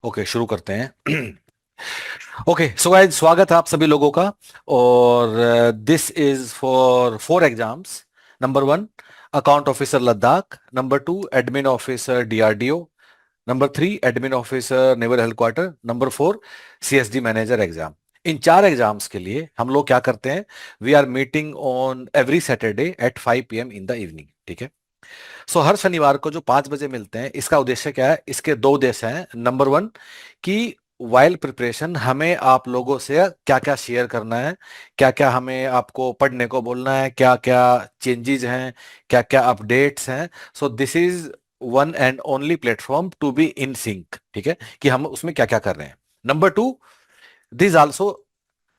Okay, शुरू करते हैं। ओके सो गाइस, स्वागत है आप सभी लोगों का। और this is for 4 exams. Number 1, account officer Ladakh. Number 2, admin officer DRDO. Number 3, admin officer naval headquarter. Number 4, CSD manager exam. इन 4 एग्जाम्स के लिए हम लोग क्या करते हैं? We are meeting on every Saturday at 5 PM in the evening. ठीक है। सो हर शनिवार को जो 5 बजे मिलते हैं, इसका उद्देश्य क्या है? इसके दो उद्देश्य हैं। नंबर 1, कि वाइल प्रिपरेशन हमें आप लोगों से क्या क्या शेयर करना है, क्या क्या हमें आपको पढ़ने को बोलना है, क्या क्या चेंजेस हैं, क्या क्या अपडेट्स हैं। So this is one and only platform to be in sync. ठीक है, कि हम उसमें क्या क्या कर रहे हैं। Number 2, this also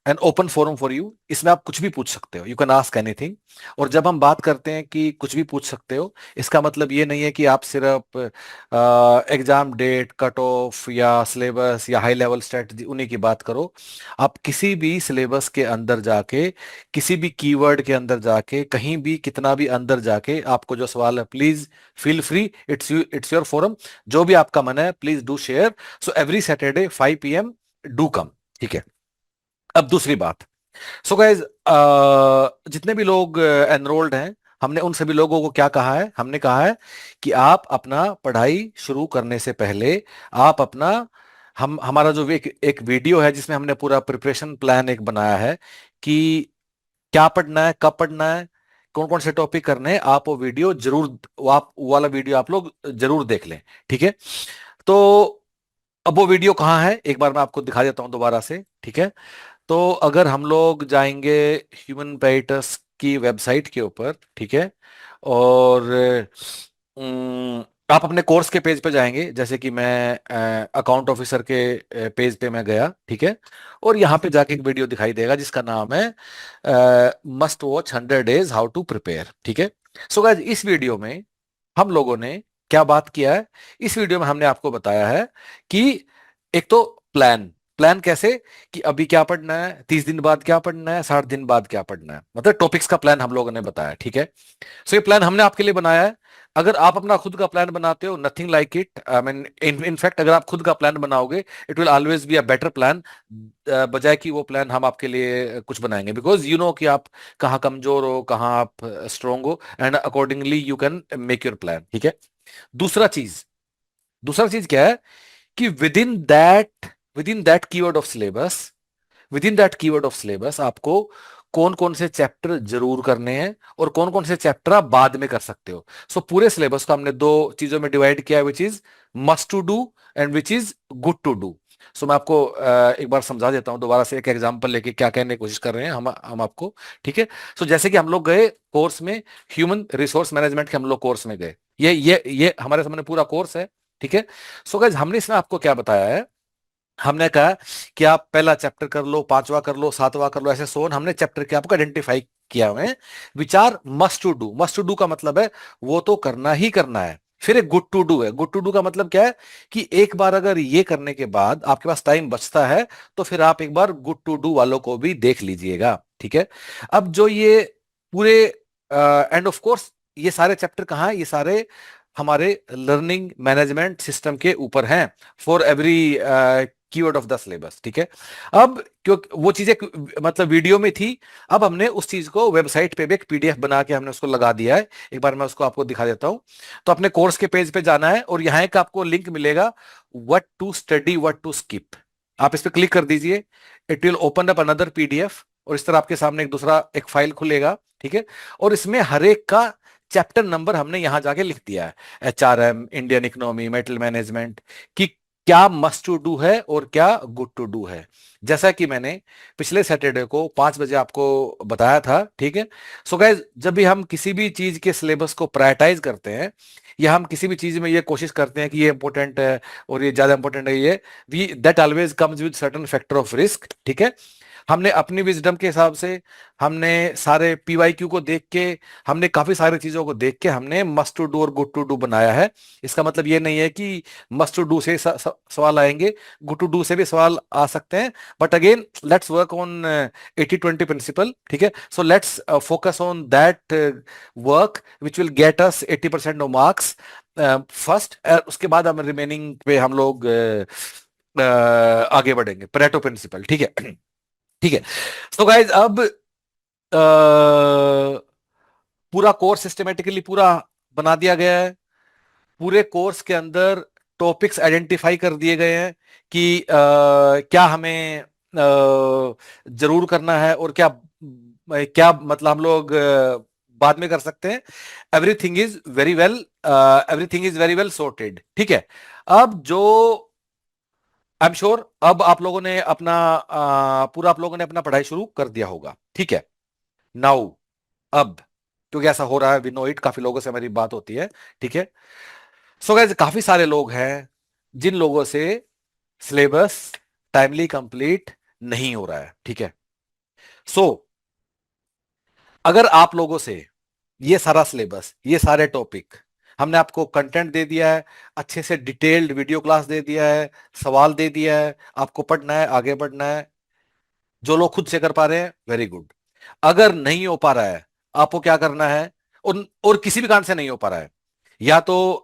an open forum for you. इसमें आप कुछ भी पूछ सकते हो, यू कैन आस्क एनीथिंग। और जब हम बात करते हैं कि कुछ भी पूछ सकते हो, इसका मतलब ये नहीं है कि आप सिर्फ एग्जाम डेट, कट ऑफ या सिलेबस या हाई लेवल स्ट्रेटजी उन्हीं की बात करो। आप किसी भी सिलेबस के अंदर जाके, किसी भी कीवर्ड के अंदर जाके, कहीं भी कितना भी अंदर जाके आपको जो सवाल है, please feel free, it's your forum. जो भी आपका मन है, please do share. So every Saturday 5 PM, do come. ठीक है। अब दूसरी बात। सो गाइज, जितने भी लोग एनरोल्ड हैं, हमने उन सभी लोगों को क्या कहा है? हमने कहा है कि आप अपना पढ़ाई शुरू करने से पहले, आप अपना, हम हमारा जो एक वीडियो है जिसमें हमने पूरा प्रिपरेशन प्लान एक बनाया है कि क्या पढ़ना है, कब पढ़ना है, कौन कौन से टॉपिक करने हैं। आप वो वीडियो जरूर, वो वाला वीडियो आप लोग जरूर देख लें। ठीक है। तो अब वो वीडियो कहाँ है, एक बार मैं आपको दिखा देता हूँ दोबारा से। ठीक है। तो अगर हम लोग जाएंगे ह्यूमन पेरिटस की वेबसाइट के ऊपर, ठीक है, और आप अपने कोर्स के पेज पे जाएंगे, जैसे कि मैं अकाउंट ऑफिसर के पेज पे मैं गया। ठीक है। और यहाँ पे जाके एक वीडियो दिखाई देगा जिसका नाम है must watch 100 days how to prepare. ठीक है। सो गाइस, इस वीडियो में हम लोगों ने क्या बात किया है? इस वीडियो में हमने आपको बताया है कि एक तो प्लान, प्लान कैसे, कि अभी क्या पढ़ना है, 30 दिन बाद क्या पढ़ना है, 60 दिन बाद क्या पढ़ना है, मतलब टॉपिक्स का प्लान हम लोगों ने बताया। ठीक है। सो ये प्लान हमने आपके लिए बनाया है। अगर आप अपना खुद का प्लान बनाते हो, nothing like it, I mean in fact अगर आप खुद का प्लान बनाओगे, it will always be a better plan, बजाय कि वो प्लान हम आपके लिए कुछ बनाएंगे। बिकॉज यू नो कि आप कहाँ कमजोर हो, कहाँ आप स्ट्रोंग हो, and accordingly you can make your plan. ठीक है। दूसरा चीज, दूसरा चीज क्या है कि with in that keyword of syllabus, with in that keyword of syllabus आपको कौन कौन से चैप्टर जरूर करने हैं और कौन कौन से चैप्टर आप बाद में कर सकते हो। सो पूरे सिलेबस को हमने दो चीजों में डिवाइड किया है, which is must to do and which is good to do. So मैं आपको एक बार समझा देता हूं दोबारा से, एक एग्जांपल लेके क्या कहने की कोशिश कर रहे हैं हम आपको। ठीक है। सो जैसे कि हम लोग गए कोर्स में, ह्यूमन रिसोर्स मैनेजमेंट के हम लोग कोर्स में गए, ये हमारे सामने पूरा कोर्स है। ठीक है। सो गाइस, हमने इसमें आपको क्या बताया है? हमने कहा कि आप पहला चैप्टर कर लो, पांचवा कर लो, सातवां कर लो, ऐसे सोन हमने चैप्टर के आपको आइडेंटिफाई किया हुए हैं। विचार must to do, must to do का मतलब है वो तो करना ही करना है। फिर एक गुड टू डू है। गुड टू डू का मतलब क्या है कि एक बार अगर ये करने के बाद आपके पास टाइम बचता है, तो फिर आप एक बार गुड टू डू वालों को भी देख लीजिएगा। ठीक है। अब जो ये पूरे, एंड ऑफ कोर्स ये सारे चैप्टर कहाँ है? ये सारे हमारे लर्निंग मैनेजमेंट सिस्टम के ऊपर हैं, for every keyword of the syllabus. ठीक है। अब क्योंकि वो चीजें मतलब वीडियो में थी, अब हमने उस चीज को वेबसाइट पे भी एक पीडीएफ बना के हमने उसको लगा दिया है। एक बार मैं उसको आपको दिखा देता हूं। तो अपने कोर्स के पेज पे जाना है और यहाँ एक आपको लिंक मिलेगा, what to study what to skip. आप इस पे क्लिक कर दीजिए, it will open up another PDF, और इस तरह आपके सामने एक दूसरा एक फाइल खुलेगा। ठीक है। और इसमें हर एक का चैप्टर नंबर हमने यहां जाके लिख दिया है, HRM, Indian economy, metal management, कि क्या मस्ट टू डू है और क्या गुड टू डू है, जैसा कि मैंने पिछले सैटरडे को 5 बजे आपको बताया था। ठीक है। सो गाइज, जब भी हम किसी भी चीज के सिलेबस को प्रायोरिटाइज करते हैं, या हम किसी भी चीज में ये कोशिश करते हैं कि ये इंपॉर्टेंट है और ये ज्यादा इंपॉर्टेंट है, ये we that always comes with certain factor of risk. ठीक है। हमने अपनी विजडम के हिसाब से, हमने सारे पीवाईक्यू को देख के, हमने काफी सारी चीजों को देख के हमने मस्ट टू डू और गुड टू डू बनाया है। इसका मतलब ये नहीं है कि मस्ट टू डू से सवाल आएंगे, गुड टू डू से भी सवाल आ सकते हैं। But again, let's work on 80-20 principle. ठीक है। So let's focus on that work which will get us 80% of marks first. उसके बाद हम रिमेनिंग पे हम लोग आगे बढ़ेंगे, परेटो प्रिंसिपल, ठीक है। ठीक है। तो गाइज अब पूरा कोर्स सिस्टमेटिकली पूरा बना दिया गया है। पूरे कोर्स के अंदर टॉपिक्स आइडेंटिफाई कर दिए गए हैं कि क्या हमें जरूर करना है और क्या क्या मतलब हम लोग बाद में कर सकते हैं। Everything is very well sorted, ठीक है। अब जो आई एम श्योर अब आप लोगों ने अपना पूरा आप लोगों ने अपना पढ़ाई शुरू कर दिया होगा, ठीक है। नाउ अब क्योंकि ऐसा हो रहा है, वी नो इट, काफी लोगों से हमारी बात होती है, ठीक है। सो गाइस काफी सारे लोग हैं जिन लोगों से सिलेबस टाइमली कंप्लीट नहीं हो रहा है, ठीक है। सो अगर आप लोगों से ये सारा सिलेबस, ये सारे टॉपिक, हमने आपको कंटेंट दे दिया है, अच्छे से डिटेल्ड वीडियो क्लास दे दिया है, सवाल दे दिया है, आपको पढ़ना है, आगे बढ़ना है। जो लोग खुद से कर पा रहे हैं वेरी गुड। अगर नहीं हो पा रहा है, आपको क्या करना है, और किसी भी कारण से नहीं हो पा रहा है, या तो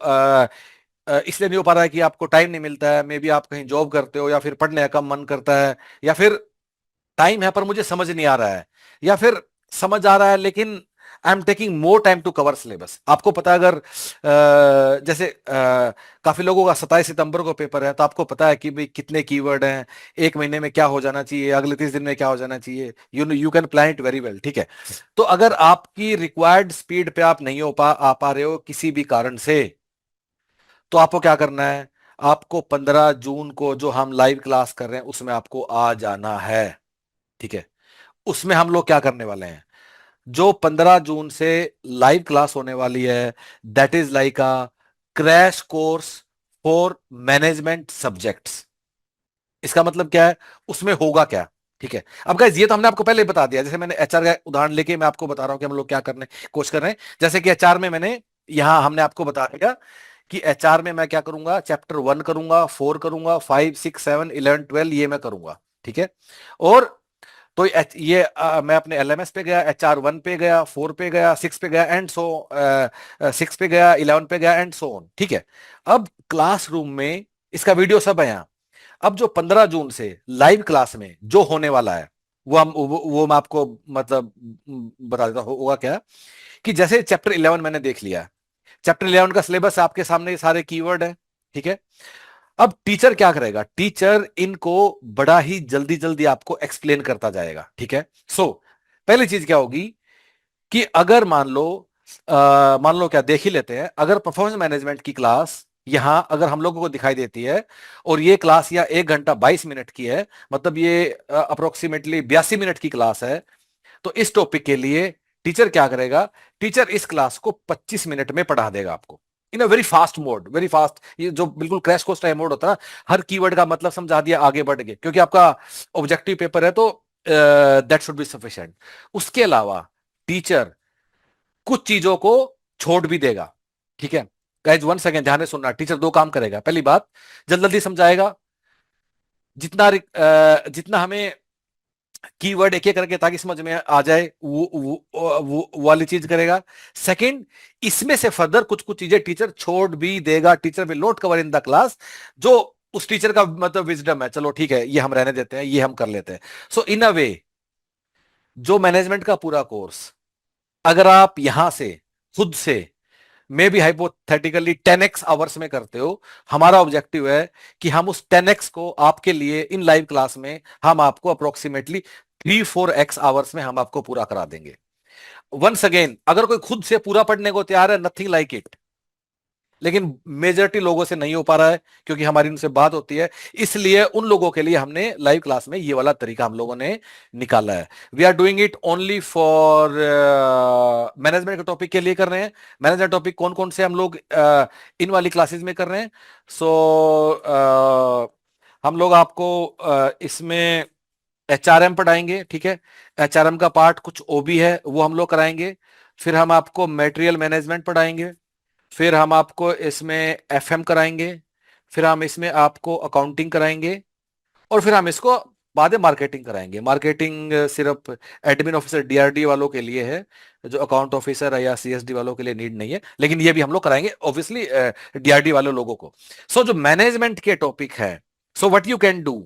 इसलिए नहीं हो पा रहा है कि आपको टाइम नहीं मिलता है, मे बी आप कहीं जॉब करते हो, या फिर पढ़ने का मन करता है, या फिर टाइम है पर मुझे समझ नहीं आ रहा है, या फिर समझ आ रहा है लेकिन I am taking more time to cover syllabus. आपको पता है, अगर जैसे काफी लोगों का 27 सितंबर को पेपर है, तो आपको पता है कि भाई कितने कीवर्ड हैं, एक महीने में क्या हो जाना चाहिए, अगले 30 दिन में क्या हो जाना चाहिए, you can plan it very well, ठीक है। तो अगर आपकी रिक्वायर्ड स्पीड पे आप नहीं आ पा रहे हो किसी भी कारण से, तो आपको क्या करना है, आपको 15 जून को जो हम लाइव क्लास कर रहे हैं उसमें आपको आ जाना है, ठीक है। उसमें हम लोग क्या करने वाले हैं, जो 15 जून से लाइव क्लास होने वाली है, that is like a crash course for management subjects. इसका मतलब क्या है, उसमें होगा क्या, ठीक है। अब गाइस ये तो हमने आपको पहले ही बता दिया, जैसे मैंने एचआर का उदाहरण लेके मैं आपको बता रहा हूं कि हम लोग क्या करने कोशिश कर रहे हैं। जैसे कि एचआर में मैंने यहां हमने आपको बता दिया कि एचआर में मैं क्या करूंगा, चैप्टर 1 करूंगा, 4 करूंगा, 5, 6, 7, 11, 12 ये मैं करूंगा, ठीक है। और तो ये मैं अपने एलएमएस पे गया, HR1 पे गया, 4 पे गया, 6 पे गया, एंड सो 6 पे गया, 11 पे गया, एंड सो ऑन, ठीक है। अब क्लासरूम में इसका वीडियो सब है यहाँ। अब जो 15 जून से लाइव क्लास में जो होने वाला है, वो मैं आपको मतलब बता देता हूँ होगा क्या, कि जैसे चैप्टर 11 मैंने देख लिया, चैप्टर 11 का सिलेबस आपके सामने, ये सारे कीवर्ड है, ठीक है। अब टीचर क्या करेगा, टीचर इनको बड़ा ही जल्दी जल्दी आपको एक्सप्लेन करता जाएगा, ठीक है। सो पहली चीज क्या होगी कि अगर मान लो क्या देख ही लेते हैं, अगर परफॉर्मेंस मैनेजमेंट की क्लास यहां अगर हम लोगों को दिखाई देती है, और ये क्लास या 1 घंटा 22 मिनट की है, मतलब ये अप्रोक्सीमेटली 82 मिनट की क्लास है, तो इस टॉपिक के लिए टीचर क्या करेगा, टीचर इस क्लास को 25 मिनट में पढ़ा देगा आपको, in a very fast mode, very fast. ये जो बिल्कुल क्रैश कोर्स टाइम मोड होता है ना, हर कीवर्ड का मतलब समझा दिया, आगे बढ़ गए, क्योंकि आपका ऑब्जेक्टिव पेपर है, तो दैट शुड बी सफिशिएंट। उसके अलावा टीचर कुछ चीजों को छोड़ भी देगा, ठीक है। गाइस 1 सेकेंड ध्यान से सुनना, टीचर दो काम करेगा। पहली बात, जल्दी जल्दी समझाएगा, जितना हमें कीवर्ड एक एक करके ताकि समझ में आ जाए, वो वाली चीज करेगा। सेकंड, इसमें से फर्दर कुछ कुछ चीजें टीचर छोड़ भी देगा, teacher will not cover in the class, जो उस टीचर का मतलब विजडम है, चलो ठीक है ये हम रहने देते हैं, ये हम कर लेते हैं। सो इन अ वे, जो मैनेजमेंट का पूरा कोर्स अगर आप यहां से खुद से may be hypothetically 10x hours में करते हो, हमारा ऑब्जेक्टिव है कि हम उस 10x को आपके लिए इन लाइव क्लास में हम आपको अप्रोक्सीमेटली 3-4x आवर्स में हम आपको पूरा करा देंगे। वंस अगेन, अगर कोई खुद से पूरा पढ़ने को तैयार है, नथिंग लाइक इट, लेकिन मेजोरिटी लोगों से नहीं हो पा रहा है क्योंकि हमारी उनसे बात होती है, इसलिए उन लोगों के लिए हमने लाइव क्लास में ये वाला तरीका हम लोगों ने निकाला है। We are doing it only for management के टॉपिक के लिए कर रहे हैं। मैनेजमेंट टॉपिक कौन कौन से हम लोग इन वाली क्लासेस में कर रहे हैं। सो हम लोग आपको इसमें एचआरएम पढ़ाएंगे, ठीक है। एचआरएम का पार्ट कुछ ओबी है, वो हम लोग कराएंगे। फिर हम आपको मटेरियल मैनेजमेंट पढ़ाएंगे। फिर हम आपको इसमें एफएम कराएंगे। फिर हम इसमें आपको अकाउंटिंग कराएंगे। और फिर हम इसको बाद में मार्केटिंग कराएंगे। मार्केटिंग सिर्फ एडमिन ऑफिसर डीआरडी वालों के लिए है, जो अकाउंट ऑफिसर है या सीएसडी वालों के लिए नीड नहीं है, लेकिन ये भी हम लोग कराएंगे ऑब्वियसली डीआरडी वाले लोगों को। सो जो मैनेजमेंट के टॉपिक है so what you can do,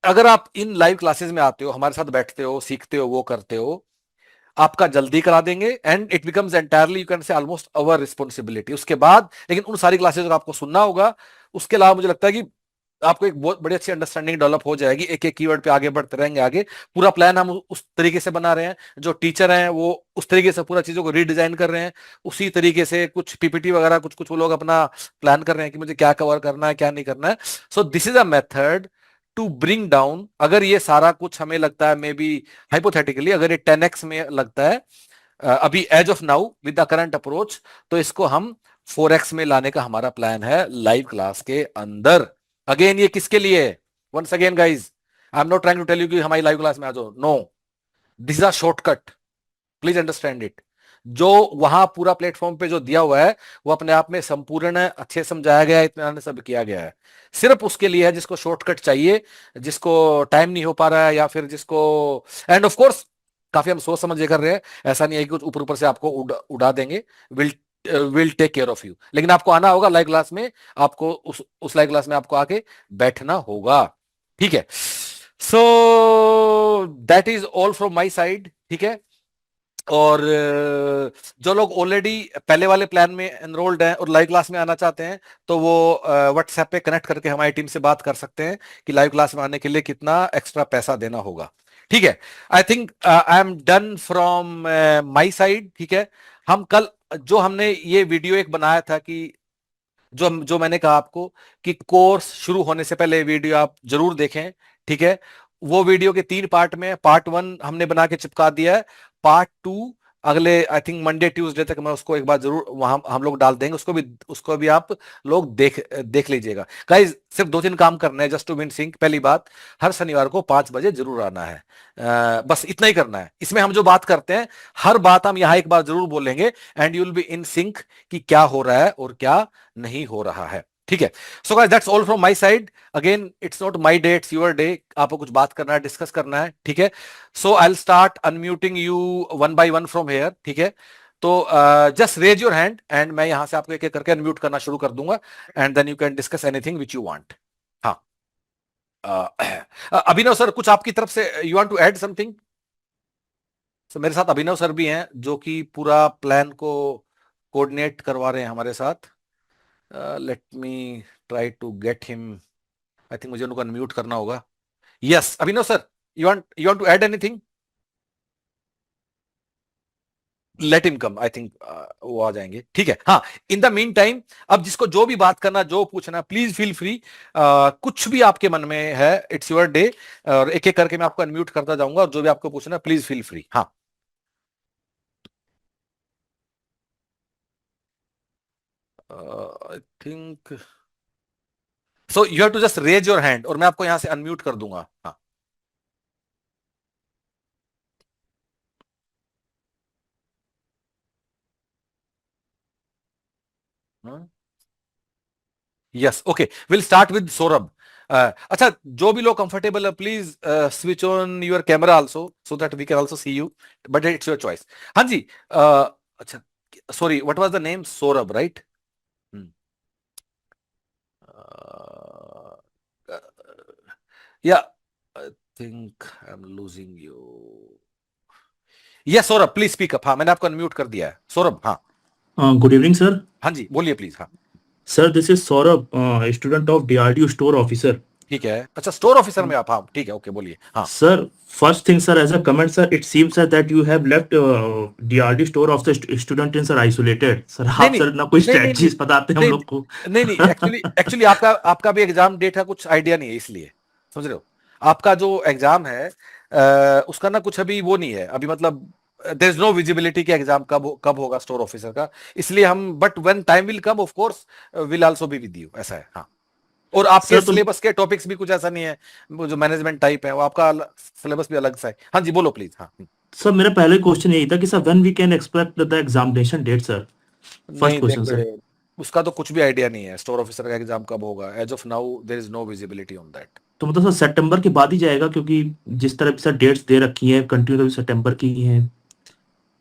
अगर आप इन लाइव क्लासेस में आते हो, हमारे साथ बैठते हो, सीखते हो, वो करते हो, आपका जल्दी करा देंगे and it becomes entirely you can say almost our responsibility. उसके बाद लेकिन उन सारी क्लासेस को आपको सुनना होगा। उसके अलावा मुझे लगता है कि आपको एक बहुत बड़ी अच्छी अंडरस्टैंडिंग डेवलप हो जाएगी, एक एक कीवर्ड पे आगे बढ़ते रहेंगे आगे। पूरा प्लान हम उस तरीके से बना रहे हैं, जो टीचर हैं वो उस तरीके से पूरा चीजों को रीडिजाइन कर रहे हैं, उसी तरीके से कुछ पीपीटी वगैरह कुछ कुछ वो लोग अपना प्लान कर रहे हैं कि मुझे क्या कवर करना है क्या नहीं करना है। So this is a method to bring down. अगर ये सारा कुछ हमें लगता है, मे बी हाइपोथेटिकली अगर ये 10x में लगता है अभी as of now with the current approach, तो इसको हम 4x में लाने का हमारा प्लान है लाइव क्लास के अंदर। अगेन ये किसके लिए है? Once again guys, I am not trying to tell you कि हमारी लाइव क्लास में आ जाओ, no, this is a shortcut, please understand it. जो वहां पूरा प्लेटफॉर्म पे जो दिया हुआ है वो अपने आप में संपूर्ण है, अच्छे समझाया गया है, इत्मीनान सब किया गया है। सिर्फ उसके लिए है जिसको शॉर्टकट चाहिए, जिसको टाइम नहीं हो पा रहा है, या फिर जिसको, एंड ऑफ कोर्स काफी हम सोच समझ के कर रहे हैं, ऐसा नहीं है कि कुछ ऊपर ऊपर से आपको उड़ा देंगे। Will will take care of you, लेकिन आपको आना होगा लाइव क्लास में, आपको उस लाइव क्लास में आपको आके बैठना होगा, ठीक है। So that is all from my side, ठीक है। और जो लोग ऑलरेडी पहले वाले प्लान में एनरोल्ड हैं और लाइव क्लास में आना चाहते हैं, तो वो व्हाट्सएप पे कनेक्ट करके हमारी टीम से बात कर सकते हैं कि लाइव क्लास में आने के लिए कितना एक्स्ट्रा पैसा देना होगा, ठीक है। आई think I am done from my side, ठीक है। हम कल जो हमने ये वीडियो एक बनाया था कि जो जो मैंने कहा आपको कि कोर्स शुरू होने से पहले वीडियो आप जरूर देखें, ठीक है। वो वीडियो के 3 पार्ट में, पार्ट 1 हमने बना के चिपका दिया है, पार्ट 2 अगले आई थिंक मंडे ट्यूसडे तक मैं उसको एक बार जरूर वहां हम लोग डाल देंगे, उसको भी आप लोग देख देख लीजिएगा। गाइस सिर्फ 2-3 काम करना है जस्ट टू विन सिंक। पहली बात, हर शनिवार को 5 बजे जरूर आना है, बस इतना ही करना है। इसमें हम जो बात करते हैं हर बात हम यहाँ एक बार जरूर बोलेंगे and you will B in sink कि क्या हो रहा है और क्या नहीं हो रहा है, ठीक है। So guys that's all from my side. Again it's not my day, it's your day. आपको कुछ बात करना है, डिस्कस करना है, ठीक है। So I will start unmuting you one by one from here, ठीक है। तो just raise your hand and मैं यहां से आपको एक एक करके अनम्यूट करना शुरू कर दूंगा and then you can discuss anything which you want. हाँ, अभिनव सर कुछ आपकी तरफ से you want to add something? So मेरे साथ अभिनव सर भी हैं जो कि पूरा प्लान को कोऑर्डिनेट करवा रहे हैं हमारे साथ। Let me try to get him. I think मुझे उनको अनम्यूट करना होगा। Yes Abhinav sir, you want to add anything? Let him come, I think वो आ जाएंगे, ठीक है। हाँ, इन द मीन टाइम अब जिसको जो भी बात करना, जो पूछना, प्लीज फील फ्री। कुछ भी आपके मन में है, इट्स योर डे। और एक एक करके मैं आपको अनम्यूट करता जाऊंगा और जो भी आपको पूछना प्लीज फील फ्री। हाँ, I think so you have to just raise your hand और मैं आपको यहां से अनम्यूट कर दूंगा। हाँ, yes okay, will start with Saurabh. अच्छा, जो भी लोग कंफर्टेबल है please switch on your camera also so that we can also see you, but it's your choice. हाँ जी, अच्छा, sorry what was the name? Saurabh, right? या I think I am losing you. Yes Saurabh, please speak up. हाँ, मैंने आपको unmute कर दिया है, सौरभ। हाँ, गुड इवनिंग सर। हाँ जी, बोलिए प्लीज। हाँ, sir this is Saurabh, student of DRDO store officer. ठीक है। अच्छा, स्टोर ऑफिसर में आप? हाँ, ठीक है, ओके, बोलिए। हाँ, sir first thing sir, as a comment sir, it seems sir that you have left DRD store of the student in sir isolated. Sir नहीं आप नहीं सर ना कोई नहीं नहीं नहीं स्ट्रेटजीज बताते हैं हम नहीं लोग को। नहीं नहीं, एक्चुअली एक्चुअली आपका आपका भी एग्जाम डेट का कुछ आइडिया नहीं है, इसलिए समझ रहे हो। आपका जो एग्जाम है उसका ना कुछ अभी वो नहीं है अभी, मतलब देयर इज नो विजिबिलिटी कि एग्जाम कब होगा स्टोर ऑफिसर का। इसलिए हम, but when time will come of course will also be with you, ऐसा है। हाँ, और आपके सर तो सिलेबस के टॉपिक्स भी कुछ ऐसा नहीं है, वो जो मैनेजमेंट टाइप है वो आपका सिलेबस भी अलग सा है। हाँ जी, बोलो प्लीज। हाँ, सर मेरा पहले क्वेश्चन यही था कि sir when we can expect the examination date sir. First नहीं देख क्वेश्चन सर। बेटे, उसका तो कुछ भी आइडिया नहीं है स्टोर ऑफिसर का एग्जाम कब होगा। As of now there is no visibility on that. तो मतलब सर सितंबर के बाद ही जाएगा, क्योंकि जिस तरह से सर डेट्स दे रखी है कंटिन्यू, तो सितंबर की ही है।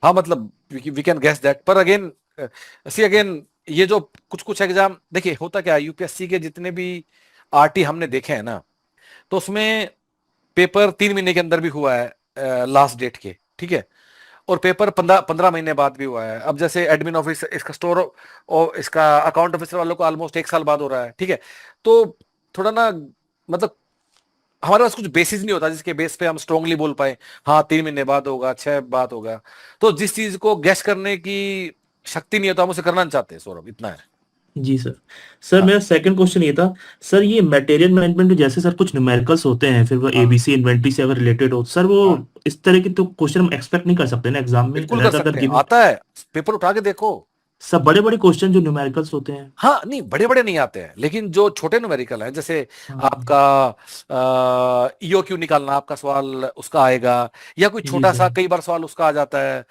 हाँ, मतलब वी कैन गेस दैट, पर अगेन सी अगेन ये जो कुछ कुछ एग्जाम देखिए, होता क्या है यूपीएससी के जितने भी आरटी हमने देखे हैं ना, तो उसमें पेपर 3 महीने के अंदर भी हुआ है लास्ट डेट के, ठीक है, और पेपर 15 15 महीने बाद भी हुआ है। अब जैसे एडमिन ऑफिस इसका स्टोर और इसका अकाउंट ऑफिसर वालों को ऑलमोस्ट 1 साल बाद हो रहा है, ठीक है। तो थोड़ा ना, मतलब हमारे पास कुछ बेसिस नहीं होता जिसके बेस पे हम स्ट्रांगली बोल पाए हाँ 3 महीने बाद होगा, 6 बाद होगा। तो जिस चीज को गैस करने की शक्ति नहीं है तो हम उसे करना नहीं चाहते, सौरभ, इतना है। जी सर। सर हाँ मेरा सेकंड क्वेश्चन ये था, सर ये मटेरियल मैनेजमेंट जैसे सर कुछ न्यूमेरिकल्स होते हैं, फिर वो हाँ एबीसी इन्वेंटरी से अगर रिलेटेड हो, सर वो हाँ, इस तरह की तो क्वेश्चन हम एक्सपेक्ट नहीं कर सकते ना एग्जाम में, बिल्कुल कर रेदर देन सकते हैं, गिविंग। आता है, पेपर उठा के देखो। सब बड़े बड़े क्वेश्चन जो न्यूमेरिकल्स होते हैं। हाँ नहीं, बड़े बड़े नहीं आते हैं, लेकिन जो छोटे न्यूमेरिकल हैं, जैसे हाँ। आपका ईओक्यू निकालना, आपका सवाल उसका आएगा, या कोई जी छोटा सर। सा, कई बार सवाल उसका आ जाता है,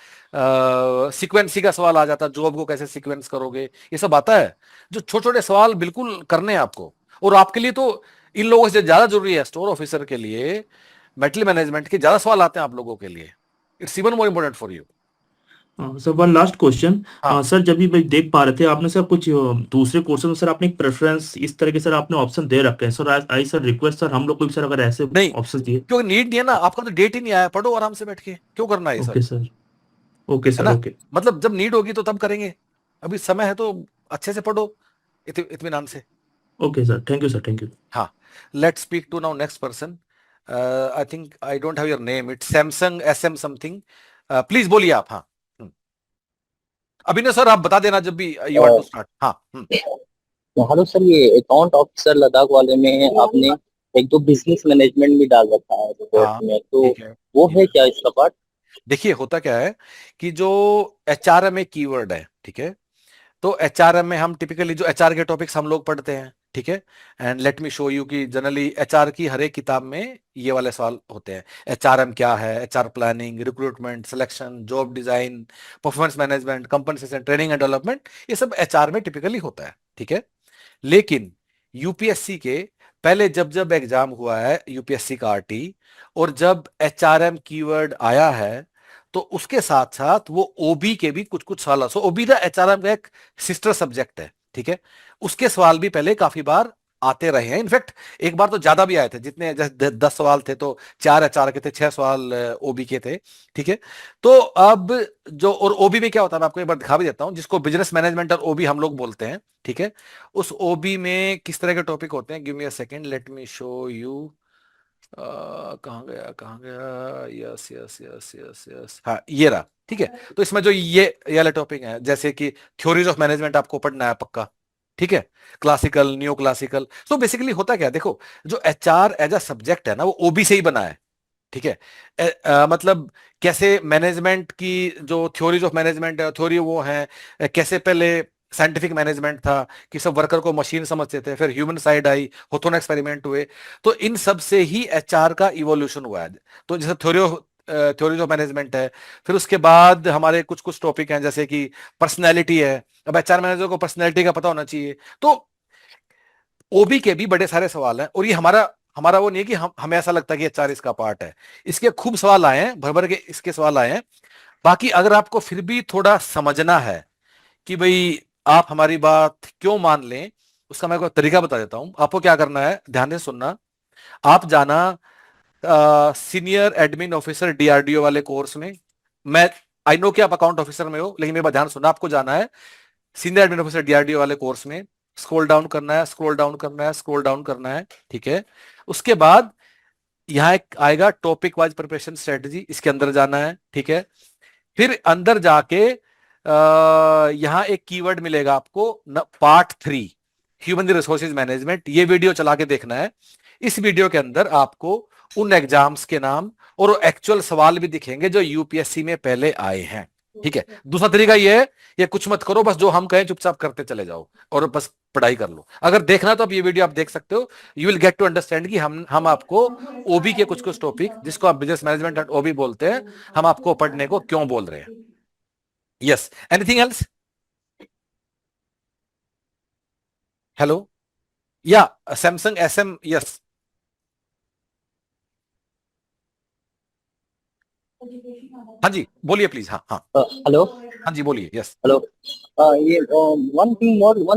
सीक्वेंसी का सवाल आ जाता है, जॉब को कैसे सीक्वेंस करोगे, ये सब आता है। जो छोटे छोटे सवाल बिल्कुल करने हैं आपको, और आपके लिए तो इन लोगों से ज्यादा जरूरी है, स्टोर ऑफिसर के लिए मेटल मैनेजमेंट के ज्यादा सवाल आते हैं आप लोगों के लिए। It's even more important for you. Sir one last question. हाँ सर जब भी मैं देख पा रहे थे आपने सर कुछ दूसरे कोर्सेज में सर आपने एक प्रेफरेंस इस तरह के सर आपने ऑप्शन दे रखे हैं, sir I sir request sir हम लोग को भी सर अगर ऐसे नहीं, ऑप्शन दिए। क्योंकि नीड नहीं है ना, आपका तो डेट ही नहीं आया, पढ़ो आराम से बैठ के, क्यों करना है ये सब, ओके सर। ओके है सर। ना। ओके। मतलब जब नीड होगी तो तब करेंगे, अभी समय है तो अच्छे से पढ़ो, इत्मीनान से। Okay sir, thank you sir, thank you. हाँ, let's speak to now next person. I think I don't have your name, it's Samsung S M something. Please बोलिए आप। हाँ। अभिनव सर, आप बता देना जब भी यू वांट टू स्टार्ट। हाँ। हेलो सर, ये अकाउंट ऑफिसर लद्दाख वाले में आपने एक दो बिजनेस मैनेजमेंट भी डाल रखा है रिपोर्ट हाँ में, तो ठीक है, वो ठीक है है। क्या इसका पार्ट? देखिए होता क्या है कि जो एचआरएम एक कीवर्ड है, ठीक है। तो एचआरएम में हम टिपिकली जो एचआर के टॉपिक्स हम लोग पढ़ते हैं, ठीक है। And let me show you कि जनरली एचआर की हर एक किताब में ये वाले सवाल होते हैं। एचआरएम क्या है, HR planning, recruitment, selection, job design, performance management, compensation, training and development, ये सब एचआर में टिपिकली होता है, ठीक है। लेकिन यूपीएससी के पहले जब जब एग्जाम हुआ है यूपीएससी का आरटी, और जब एचआरएम कीवर्ड आया है, तो उसके साथ साथ वो ओबी के भी कुछ कुछ सवाल, सो ओबी ना एचआरएम का एक सिस्टर सब्जेक्ट है, ठीक है। उसके सवाल भी पहले काफी बार आते रहे हैं, इनफैक्ट एक बार तो ज्यादा भी आए थे, जितने जैसे 10 सवाल थे तो 4 एचआर के थे, 6 सवाल ओबी के थे, ठीक है। तो अब जो, और ओबी में क्या होता है मैं आपको एक बार दिखा भी देता हूं, जिसको बिजनेस मैनेजमेंट और ओबी हम लोग बोलते हैं, ठीक है। उस ओबी में किस तरह के टॉपिक होते हैं, give me a second, let me show you. कहाँ गया, कहाँ गया, yes yes yes yes yes, हाँ ये रहा, ठीक है। तो इसमें जो ये वाले टॉपिक है, जैसे कि थ्योरीज ऑफ मैनेजमेंट आपको पढ़ना है पक्का, ठीक है। Classical, new classical. तो बेसिकली होता क्या है, देखो, जो एचआर एज अ सब्जेक्ट है ना, वो ओबी से ही बना है, ठीक है। मतलब कैसे मैनेजमेंट की जो थ्योरीज ऑफ मैनेजमेंट है, थ्योरी वो है, कैसे पहले साइंटिफिक मैनेजमेंट था कि सब वर्कर को मशीन समझते थे, फिर ह्यूमन साइड आई, होथोन एक्सपेरिमेंट हुए, तो इन सब से ही एचआर का इवोल्यूशन हुआ है। तो जैसे थ्योरीज ऑफ मैनेजमेंट है, फिर उसके बाद हमारे कुछ कुछ टॉपिक हैं, जैसे कि पर्सनैलिटी है। अब एचआर मैनेजर को पर्सनैलिटी का पता होना चाहिए। तो ओबी के भी बड़े सारे सवाल हैं, और ये हमारा हमारा वो नहीं है कि हमें ऐसा लगता है कि एचआर इसका पार्ट है। इसके खूब सवाल आए हैं, भर भर के इसके सवाल आए हैं। बाकी अगर आपको फिर भी थोड़ा समझना है कि भाई आप हमारी बात क्यों मान लें, उसका मैं कोई तरीका बता देता हूं। आपको क्या करना है, ध्यान से सुनना। आप जाना सीनियर एडमिन ऑफिसर डीआरडीओ वाले कोर्स में। मैं आई नो कि आप अकाउंट ऑफिसर में हो, लेकिन मेरे बात ध्यान सुनना, आपको जाना है सीनियर एडमिन ऑफिसर डीआरडीओ वाले कोर्स में। स्क्रॉल डाउन करना है, स्क्रॉल डाउन करना है, स्क्रॉल डाउन करना है, ठीक है। उसके बाद यहाँ एक आएगा टॉपिक वाइज प्रिपरेशन स्ट्रेटजी, इसके अंदर जाना है, ठीक है। फिर अंदर जाके यहाँ एक कीवर्ड मिलेगा आपको, पार्ट 3, ह्यूमन रिसोर्सेज मैनेजमेंट। ये वीडियो चला के देखना है। इस वीडियो के अंदर आपको उन एग्जाम्स के नाम और एक्चुअल सवाल भी दिखेंगे जो यूपीएससी में पहले आए हैं, ठीक है। दूसरा तरीका ये है, ये कुछ मत करो, बस जो हम कहें चुपचाप करते चले जाओ और बस पढ़ाई कर लो। अगर देखना तो आप ये वीडियो आप देख सकते हो, you will get to understand कि हम आपको ओबी के कुछ कुछ टॉपिक, जिसको आप बिजनेस मैनेजमेंट एंड ओबी बोलते हैं, हम आपको पढ़ने को क्यों बोल रहे हैं। Yes, anything else? हेलो, या सैमसंग एस एम, यस। हाँ जी, बोलिए प्लीज। हाँ हाँ। हेलो। हाँ जी बोलिए। यस। हेलो। ये वन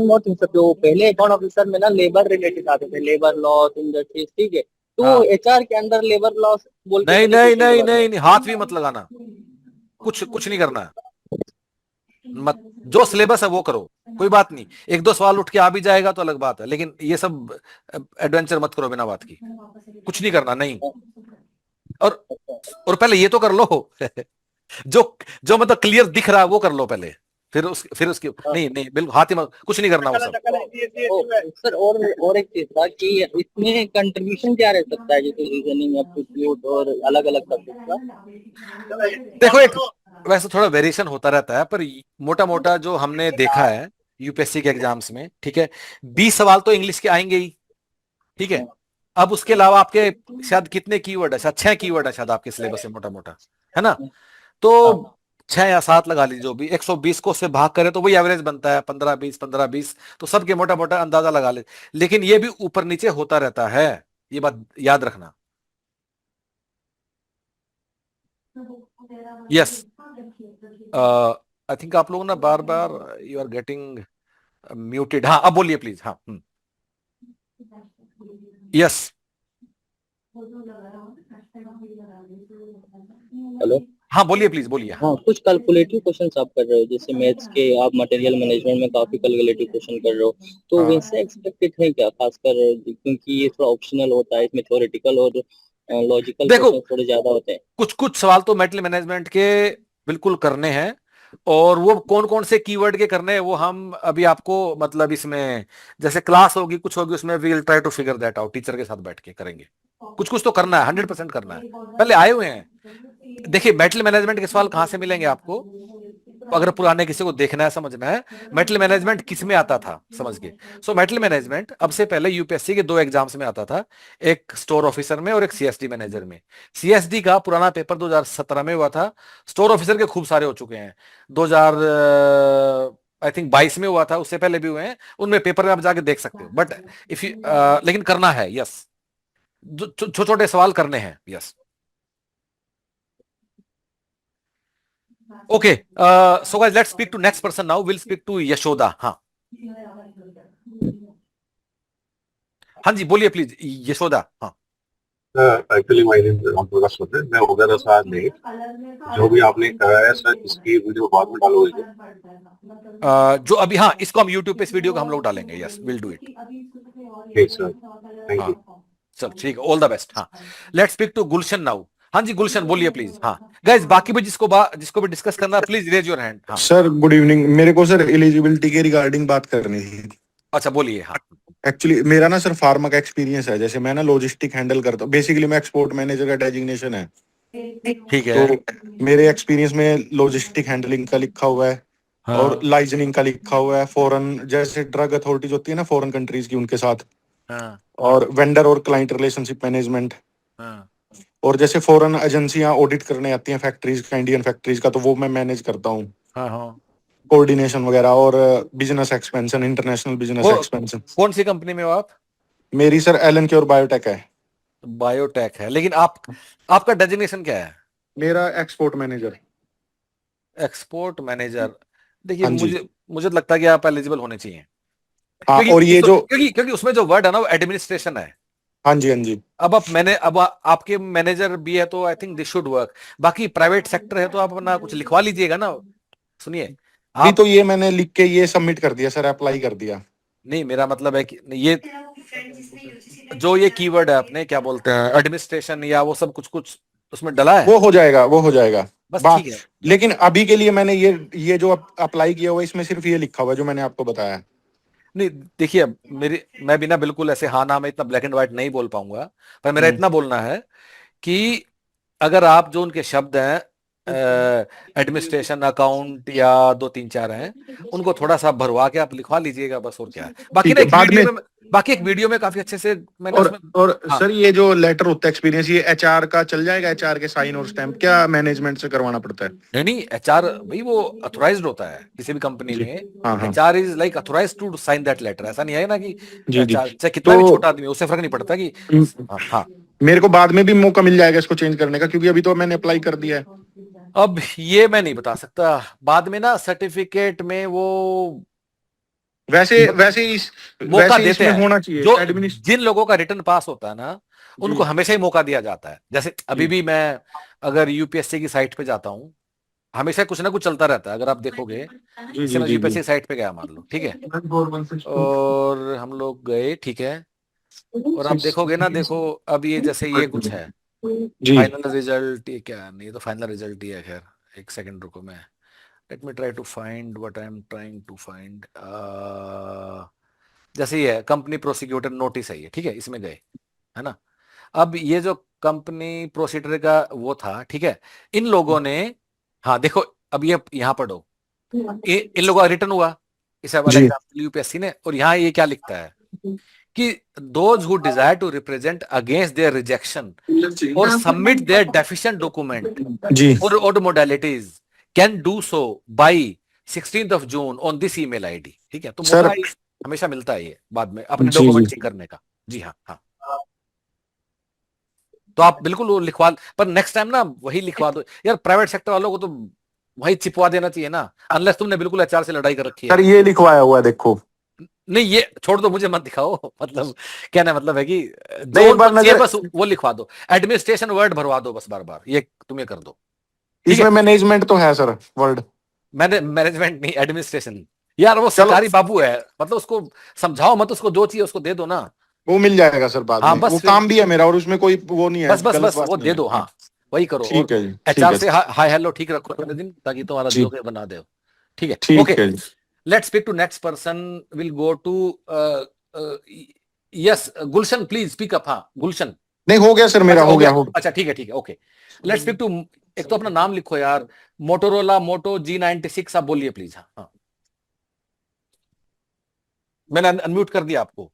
मोर थिंग सर, जो पहले अकाउंट ऑफिसर में ना लेबर रिलेटेड आते थे, लेबर लॉस, इंडस्ट्रीज, ठीक है, तो हाँ। एचआर के अंदर लेबर लॉस बोल के नहीं मैंने नहीं क्वेश्चन नहीं पढ़ा था। नहीं नहीं, हाथ भी मत लगाना, कुछ कुछ नहीं करना है। मत, जो सिलेबस है वो करो, कोई बात नहीं, एक दो सवाल उठ के आ भी जाएगा तो अलग बात है, लेकिन ये सब एडवेंचर मत करो बिना बात की, कुछ नहीं करना नहीं। और और पहले ये तो कर लो जो जो मतलब क्लियर दिख रहा है वो कर लो पहले, फिर उसकी नहीं नहीं बिल्कुल हाथ ही मत, कुछ नहीं करना वो सब। ओ, सर और एक चीज था कि इसमें कंट्रीब्यूशन क्या रह सकता है, जैसे रीजनिंग, एप्टीट्यूड और अलग अलग सब्जेक्ट का। देखो एक, वैसे थोड़ा वेरिएशन होता रहता है, पर मोटा मोटा जो हमने देखा है यूपीएससी के एग्जाम्स में, ठीक है, 20 सवाल तो इंग्लिश के आएंगे ही, ठीक है। अब उसके अलावा आपके शायद कितने कीवर्ड है, शायद 6 कीवर्ड है शायद आपके सिलेबस में मोटा मोटा, है ना। तो 6 या 7 लगा लीजिए, जो भी 120 को से भाग करे तो वही एवरेज बनता है, 15-20 15-20, तो सबके मोटा मोटा अंदाजा लगा ले। लेकिन ये भी ऊपर नीचे होता रहता है, ये बात याद रखना। यस। आई थिंक आप लोग ना बार बार यू आर गेटिंग म्यूटेड। हाँ अब बोलिए प्लीज। हाँ। यस। हेलो। हाँ बोलिए प्लीज बोलिए। हाँ। हाँ, कुछ कैलकुलेटिव क्वेश्चंस आप कर रहे हो, जैसे मैथ्स के आप मटेरियल मैनेजमेंट में काफी कैलकुलेटिव क्वेश्चन कर रहे हो, तो हाँ। वैसे एक्सपेक्टेड है क्या, खासकर क्योंकि ये थोड़ा ऑप्शनल होता है, इसमें थ्योरेटिकल और लॉजिकल देखो क्वेश्चन थोड़े ज्यादा होते हैं। कुछ कुछ सवाल तो मेटल मैनेजमेंट के बिल्कुल करने हैं, और वो कौन कौन से कीवर्ड के करने हैं वो हम अभी आपको मतलब इसमें जैसे क्लास होगी कुछ होगी उसमें we will try to figure that out, teacher के साथ बैठ के करेंगे। कुछ कुछ तो करना है, 100% करना है, पहले आए हुए हैं। देखिए मेटल मैनेजमेंट के सवाल कहां से मिलेंगे आपको, अगर पुराने किसी को देखना है समझना है, मेटल मैनेजमेंट किस में आता था समझ के। सो मेटल मैनेजमेंट अब से पहले यूपीएससी के 2 एग्जाम्स में आता था, एक स्टोर ऑफिसर में और एक सीएसडी मैनेजर में। सीएसडी का पुराना पेपर 2017 में हुआ था, स्टोर ऑफिसर के खूब सारे हो चुके हैं, 2000 आई थिंक 22 में हुआ था, उससे पहले भी हुए हैं, उनमें पेपर में आप जाके देख सकते हो। बट इफ यू लेकिन करना है, यस, छोटे छोटे सवाल करने हैं, yes. Okay, so guys let's speak to next person now, will speak to Yashoda. हाँ। हाँ जी बोलिए प्लीज यशोदा। हाँ। Actually my name is Ram Prakash Sote, मैं वगैरह साथ नहीं, जो भी आपने कहा है सर इसकी वीडियो बाद में डालोगे क्या? जो अभी, हाँ इसको हम यूट्यूब पे इस वीडियो को हम लोग डालेंगे, यस विल डू इट। ठीक सर, थैंक यू। हाँ चल ठीक है, ऑल द बेस्ट। हाँ let's speak to Gulshan now. हाँ जी गुलशन बोलिए प्लीज। हाँ गाइस बाकी भी जिसको भी डिस्कस करना है प्लीज रेज योर हैंड। हाँ। सर गुड इवनिंग, मेरे को सर एलिजिबिलिटी के रिगार्डिंग बात करनी थी। अच्छा बोलिए। हाँ। एक्चुअली मेरा ना सर फार्मा का एक्सपीरियंस है, जैसे मैं ना लॉजिस्टिक हैंडल करता हूँ, बेसिकली मैं एक्सपोर्ट मैनेजर का डेजिग्नेशन है। ठीक है। तो मेरे एक्सपीरियंस में लॉजिस्टिक हैंडलिंग का लिखा हुआ है और हाँ। लाइजनिंग का लिखा हुआ है, फॉरेन जैसे ड्रग अथॉरिटीज होती है ना फॉरेन कंट्रीज की, उनके साथ, हाँ। और वेंडर और क्लाइंट रिलेशनशिप मैनेजमेंट, हाँ। और जैसे फॉरेन एजेंसियां ऑडिट करने आती हैं फैक्ट्रीज का, इंडियन फैक्ट्रीज का, तो वो मैं मैनेज करता हूँ, हाँ। हाँ। कोऑर्डिनेशन वगैरह, और बिजनेस एक्सपेंशन, इंटरनेशनल बिजनेस वो एक्सपेंशन। कौन सी कंपनी में हो आप? मेरी सर एलन की और बायोटेक है। बायोटेक है, लेकिन आपका डेजिग्नेशन क्या है? मेरा एक्सपोर्ट मैनेजर। Export manager. देखिए हाँ जी। मुझे तो लगता है कि आप एलिजिबल होने चाहिए, हाँ, क्योंकि और ये जो, क्योंकि उसमें जो वर्ड है ना वो एडमिनिस्ट्रेशन है। हाँ जी हाँ जी, अब आपके मैनेजर भी है तो I think this should work. बाकी प्राइवेट सेक्टर है तो आप अपना कुछ लिखवा लीजिएगा ना। सुनिए अभी आप, तो ये मैंने लिख के ये सबमिट कर दिया सर, अप्लाई कर दिया। नहीं मेरा मतलब है कि ये जो ये कीवर्ड है अपने क्या बोलते हैं एडमिनिस्ट्रेशन या वो सब कुछ कुछ उसमें डला है, वो हो जाएगा, वो हो जाएगा। बस बा ठीक है। लेकिन अभी के लिए मैंने ये जो अप्लाई किया हुआ है, इसमें सिर्फ ये लिखा हुआ है जो मैंने आपको बताया। नहीं देखिए मैं बिना बिल्कुल ऐसे हाँ ना में इतना ब्लैक एंड व्हाइट नहीं बोल पाऊंगा, पर मेरा इतना बोलना है कि अगर आप जो उनके शब्द हैं एडमिनिस्ट्रेशन अकाउंट या 2 3 4 हैं, उनको थोड़ा सा भरवा के आप लिखवा लीजिएगा बस, और क्या है। ठीक है, बाद में। बाकी एक वीडियो में काफी अच्छे से मैंने और उसमें, और हाँ। सर ये जो लेटर होता है एक्सपीरियंस, ये एचआर का चल जाएगा? एचआर के साइन और स्टैम्प क्या मैनेजमेंट से करवाना पड़ता है? नहीं नहीं, एचआर भाई वो अथोराइज्ड होता है किसी भी कंपनी जी, में। हाँ हाँ, HR is like authorized to sign that letter. ऐसा नहीं है ना कि जी जी। एचआर चाहे कितना भी तो छोटा आदमी हो, उससे फर्क नहीं पड़ता कि हाँ। मेरे को बाद में भी मौका मिल जाएगा इसको चेंज करने का, क्योंकि अभी तो मैंने अप्लाई कर दिया है। अब ये मैं नहीं बता सकता, बाद में ना सर्टिफिकेट में वो वैसे म- वैसे मौका वैसे देते इसमें हैं। होना चाहिए जो एडमिनिस्ट। जिन लोगों का रिटर्न पास होता है ना, जी उनको हमेशा ही मौका दिया जाता है। जैसे अभी जी भी मैं अगर यूपीएससी की साइट पे जाता हूँ, हमेशा कुछ ना कुछ चलता रहता है, अगर आप देखोगे। जी जैसे जी मैं जी जी। यूपीएससी साइट पे गया मान लो, ठीक है, और हम लोग गए, ठीक है, और आप देखोगे ना, देखो अब ये जैसे ये कुछ है, जी फाइनल रिजल्ट, ये क्या नहीं, तो फाइनल रिजल्ट ही है। खैर एक सेकंड रुको, मैं let me try to find what I am trying to find. जैसे ये है कंपनी प्रोसिक्यूटर नोटिस है ये, ठीक है, इसमें गए, है ना। अब ये जो कंपनी प्रोसीडर का वो था, ठीक है, इन लोगों ने, हाँ देखो, अब ये यहाँ पढ़ो, इन लोगों का रिटर्न हुआ इस वाला जी एग्जाम्पल यूपीएससी ने, और यहाँ ये क्या लिखता है कि those who desire to represent against their rejection और सबमिट देयर डेफिशिएंट डॉक्यूमेंट जी और modalities can do so by 16th of June on this email ID. ठीक है, तो सर। मौका हमेशा मिलता है ये बाद में अपने जी जी डॉक्यूमेंट चेक करने का। जी हाँ, हाँ, तो आप बिल्कुल वो लिखवा, पर नेक्स्ट टाइम ना वही लिखवा दो यार, प्राइवेट सेक्टर वालों को तो वही चिपवा देना चाहिए ना, अनलेस तुमने बिल्कुल एचआर से लड़ाई कर रखी सर है। ये लिखवाया हुआ है देखो। नहीं ये छोड़ दो, मुझे मत दिखाओ मतलब कहना मतलब है कि नहीं जो एक उनको बार चाहिए नजर, बस वो लिखवा दो, एडमिनिस्ट्रेशन वर्ड भरवा दो बस, बार बार ये तुम ये कर दो। ठीक है, इसमें मैनेजमेंट तो है सर वर्ड। मैंने मैनेजमेंट नहीं, एडमिनिस्ट्रेशन। यार वो चलो सरकारी बाबू है, मतलब उसको समझाओ मत, उसको जो चाहिए उसको दे दो ना। वो मिल जाएगा सर बाद हाँ में, वो बस फिर, काम भी है मेरा और उसमें कोई वो नहीं है, बस बस गलत बस बात वो नहीं दे है। दो, हाँ वही करो। और ठीक है जी ठीक एचआर है से हाय हेलो ठीक रखो थोड़े दिन, ताकि तुम्हारा जी जो के बना दे। ठीक है, ठीक ओके, है जी। Let's speak to next person, will go to yes Gulshan, please speak up. हाँ गुलशन। नहीं हो गया सर मेरा, अच्छा हो हो गया गया, हो। अच्छा ठीक है, ओके, लेट्स स्पीक टू, एक तो अपना नाम लिखो यार, मोटोरोला मोटो G96, आप बोलिए प्लीज। हाँ हाँ, मैंने अनम्यूट कर दिया आपको।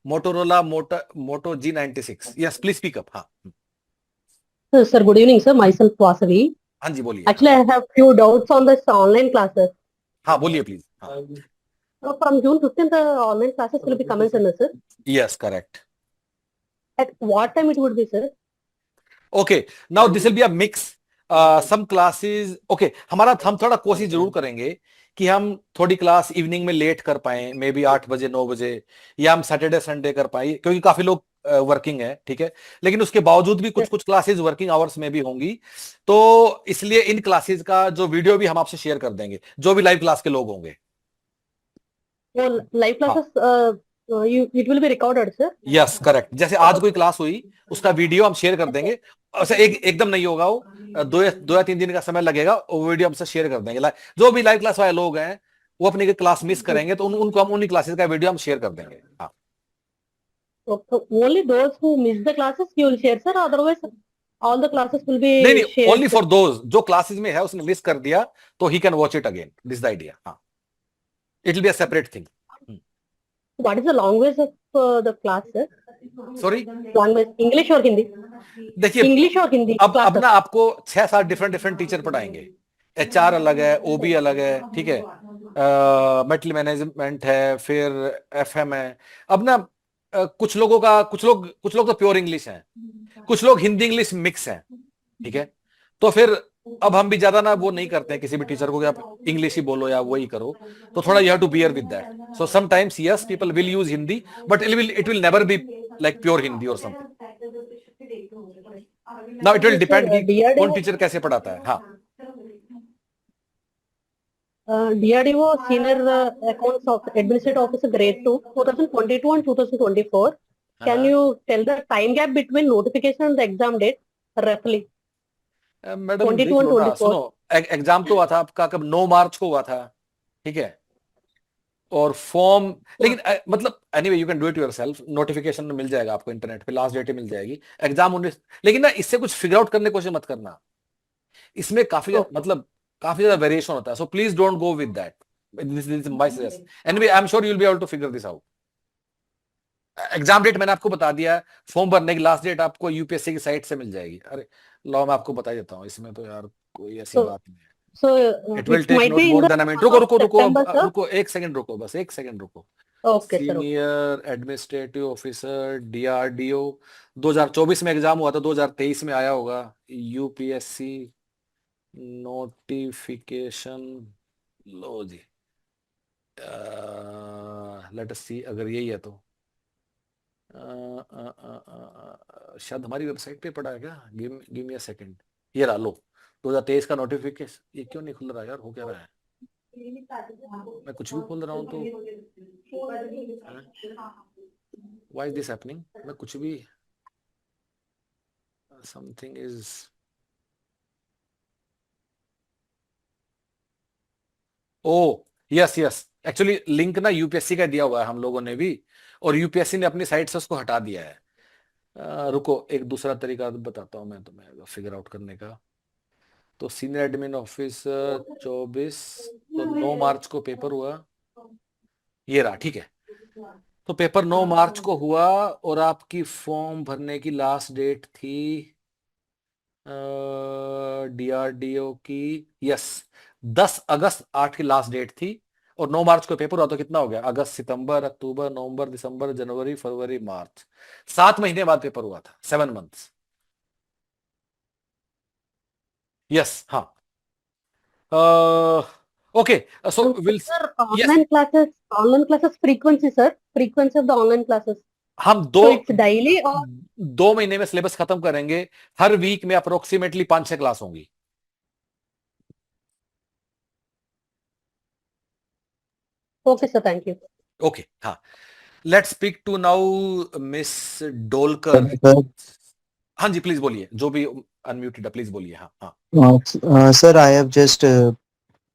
Motorola motto G96, yes please speak up. हाँ Sir, good evening, sir. Myself Vasavi. हाँ जी बोलिए। हाँ Actually, I have few doubts on this online classes. हाँ बोलिए प्लीज। हाँ So from June 15th, the online classes will be commencing, sir. Yes correct. At what time it would be, sir? Okay, now this will be a mix, some classes. Okay, हम थोड़ा कोशिश जरूर करेंगे कि हम थोड़ी class evening में late कर पाए, मे बी 8 बजे 9 बजे, या हम सैटरडे संडे कर पाए, क्योंकि काफी लोग वर्किंग है, ठीक है, लेकिन उसके बावजूद भी कुछ कुछ क्लासेस वर्किंग आवर्स में भी होंगी, तो इसलिए इन क्लासेस का जो वीडियो भी हम आपसे शेयर कर देंगे, जो भी लाइव क्लास के लोग होंगे। Well, live हाँ classes, it will be recorded, sir. Yes correct, जैसे आज कोई क्लास हुई उसका वीडियो हम शेयर कर देंगे। ऐसा एकदम नहीं होगा वो, 2 या 3 दिन का समय लगेगा, वो वीडियो हमसे शेयर कर देंगे। जो भी लाइव क्लास वाले लोग हैं वो अपनी क्लास मिस करेंगे, तो उनको हम उन्हीं क्लासेस का वीडियो हम शेयर कर देंगे। हाँ So only those who miss the classes you will share, sir. Otherwise, all the classes will नहीं be नहीं, shared, only sir. For those जो क्लासेस में है, उसने मिस कर दिया तो ही can watch it again, this the idea. हाँ, it will be a separate thing. What is the language of the class, sir? Sorry, Language, English or Hindi? देखिए English or Hindi अब classes? ना आपको 6-7 different different teacher पढ़ाएंगे। HR अलग है, ओबी अलग है, ठीक है, मेटल मैनेजमेंट है, फिर एफएम है। अब ना कुछ लोग तो प्योर इंग्लिश हैं, कुछ लोग हिंदी इंग्लिश मिक्स हैं, ठीक है, तो फिर अब हम भी ज्यादा ना वो नहीं करते हैं किसी भी टीचर को कि आप इंग्लिश ही बोलो या वही करो, तो थोड़ा you have to bear with that. So sometimes yes people will use Hindi, but it will never be like pure Hindi और समथिंग। Now it will Yes, sir. Depend कि DRDO, कौन टीचर कैसे पढ़ाता है। हाँ DRDO Senior Accounts of Administrative Officer Grade 2, 2022 and 2024. Can हाँ, you tell the time gap between notification and the exam date roughly? Madam 22 देख and लो ना, 24. सुनो, एग्जाम तो हुआ था आपका कब, 9 मार्च को हुआ था, ठीक है, और फॉर्म, लेकिन मतलब anyway you can do it yourself, notification मिल जाएगा आपको इंटरनेट पे, लास्ट डेट ही मिल जाएगी। एग्जाम 19, लेकिन ना इससे कुछ फिगर आउट करने की कोशिश मत करना, इसमें Okay. मतलब काफी ज्यादा वेरिएशन होता है, so please don't go with that, this is my suggestion. Anyway I am sure you will be able to figure this out. Exam date मैंने आपको बता दिया है, फॉर्म भरने की लास्ट डेट आपको यूपीएससी की साइट से मिल जाएगी। अरे लो मैं आपको बता देता हूँ, इसमें तो यार कोई ऐसी So, बात नहीं है। so it will it take might not be in more the than a minute. month रुको of रुको रुको, September, sir. रुको एक सेकंड रुको, बस एक सेकंड रुको। Okay, sir. Okay. Senior administrative officer DRDO 2024 में एग्जाम हुआ था, 2023 में आया होगा यूपीएससी। नोटिफिकेशन, लो जी, लेट अस सी अगर यही है तो शायद हमारी वेबसाइट पे पड़ा है क्या, गिव मी अ सेकंड। ये रहा लो, 2023 का नोटिफिकेशन। ये क्यों नहीं खुल रहा यार, हो क्या रहा है? मैं कुछ भी खोल रहा हूँ तो व्हाई इज दिस हैपनिंग? मैं कुछ भी, something is, O yes yes, actually link ना यूपीएससी का दिया हुआ है हम लोगों ने भी, और यूपीएससी ने अपनी साइट से उसको हटा दिया है। रुको, एक दूसरा तरीका बताता हूँ मैं तुम्हें फिगर आउट करने का। तो सीनियर एडमिन ऑफिस 24, तो 9 मार्च को पेपर हुआ, ये रहा, ठीक है। तो पेपर 9 मार्च को हुआ और आपकी फॉर्म भरने की लास्ट डेट थी डीआरडीओ की, यस 10 अगस्त 8 की लास्ट डेट थी, और 9 मार्च को पेपर हुआ, तो कितना हो गया, अगस्त, सितंबर, अक्टूबर, नवंबर, दिसंबर, जनवरी, फरवरी, मार्च, 7 महीने बाद पेपर हुआ था, 7 मंथ्स। यस, हाँ, okay, so will, Sir, yes, online classes frequency, sir. Frequency of the online classes. हम So it's daily or 2 महीने में सिलेबस खत्म करेंगे, हर वीक में अप्रोक्सीमेटली 5-6 क्लास होंगी। okay, sir. Thank you. Okay, हाँ, let's speak to now miss Dolkar. Sir हाँ जी, प्लीज बोलिए, जो भी अनम्यूटेड है प्लीज बोलिए। हाँ हाँ, sir I have just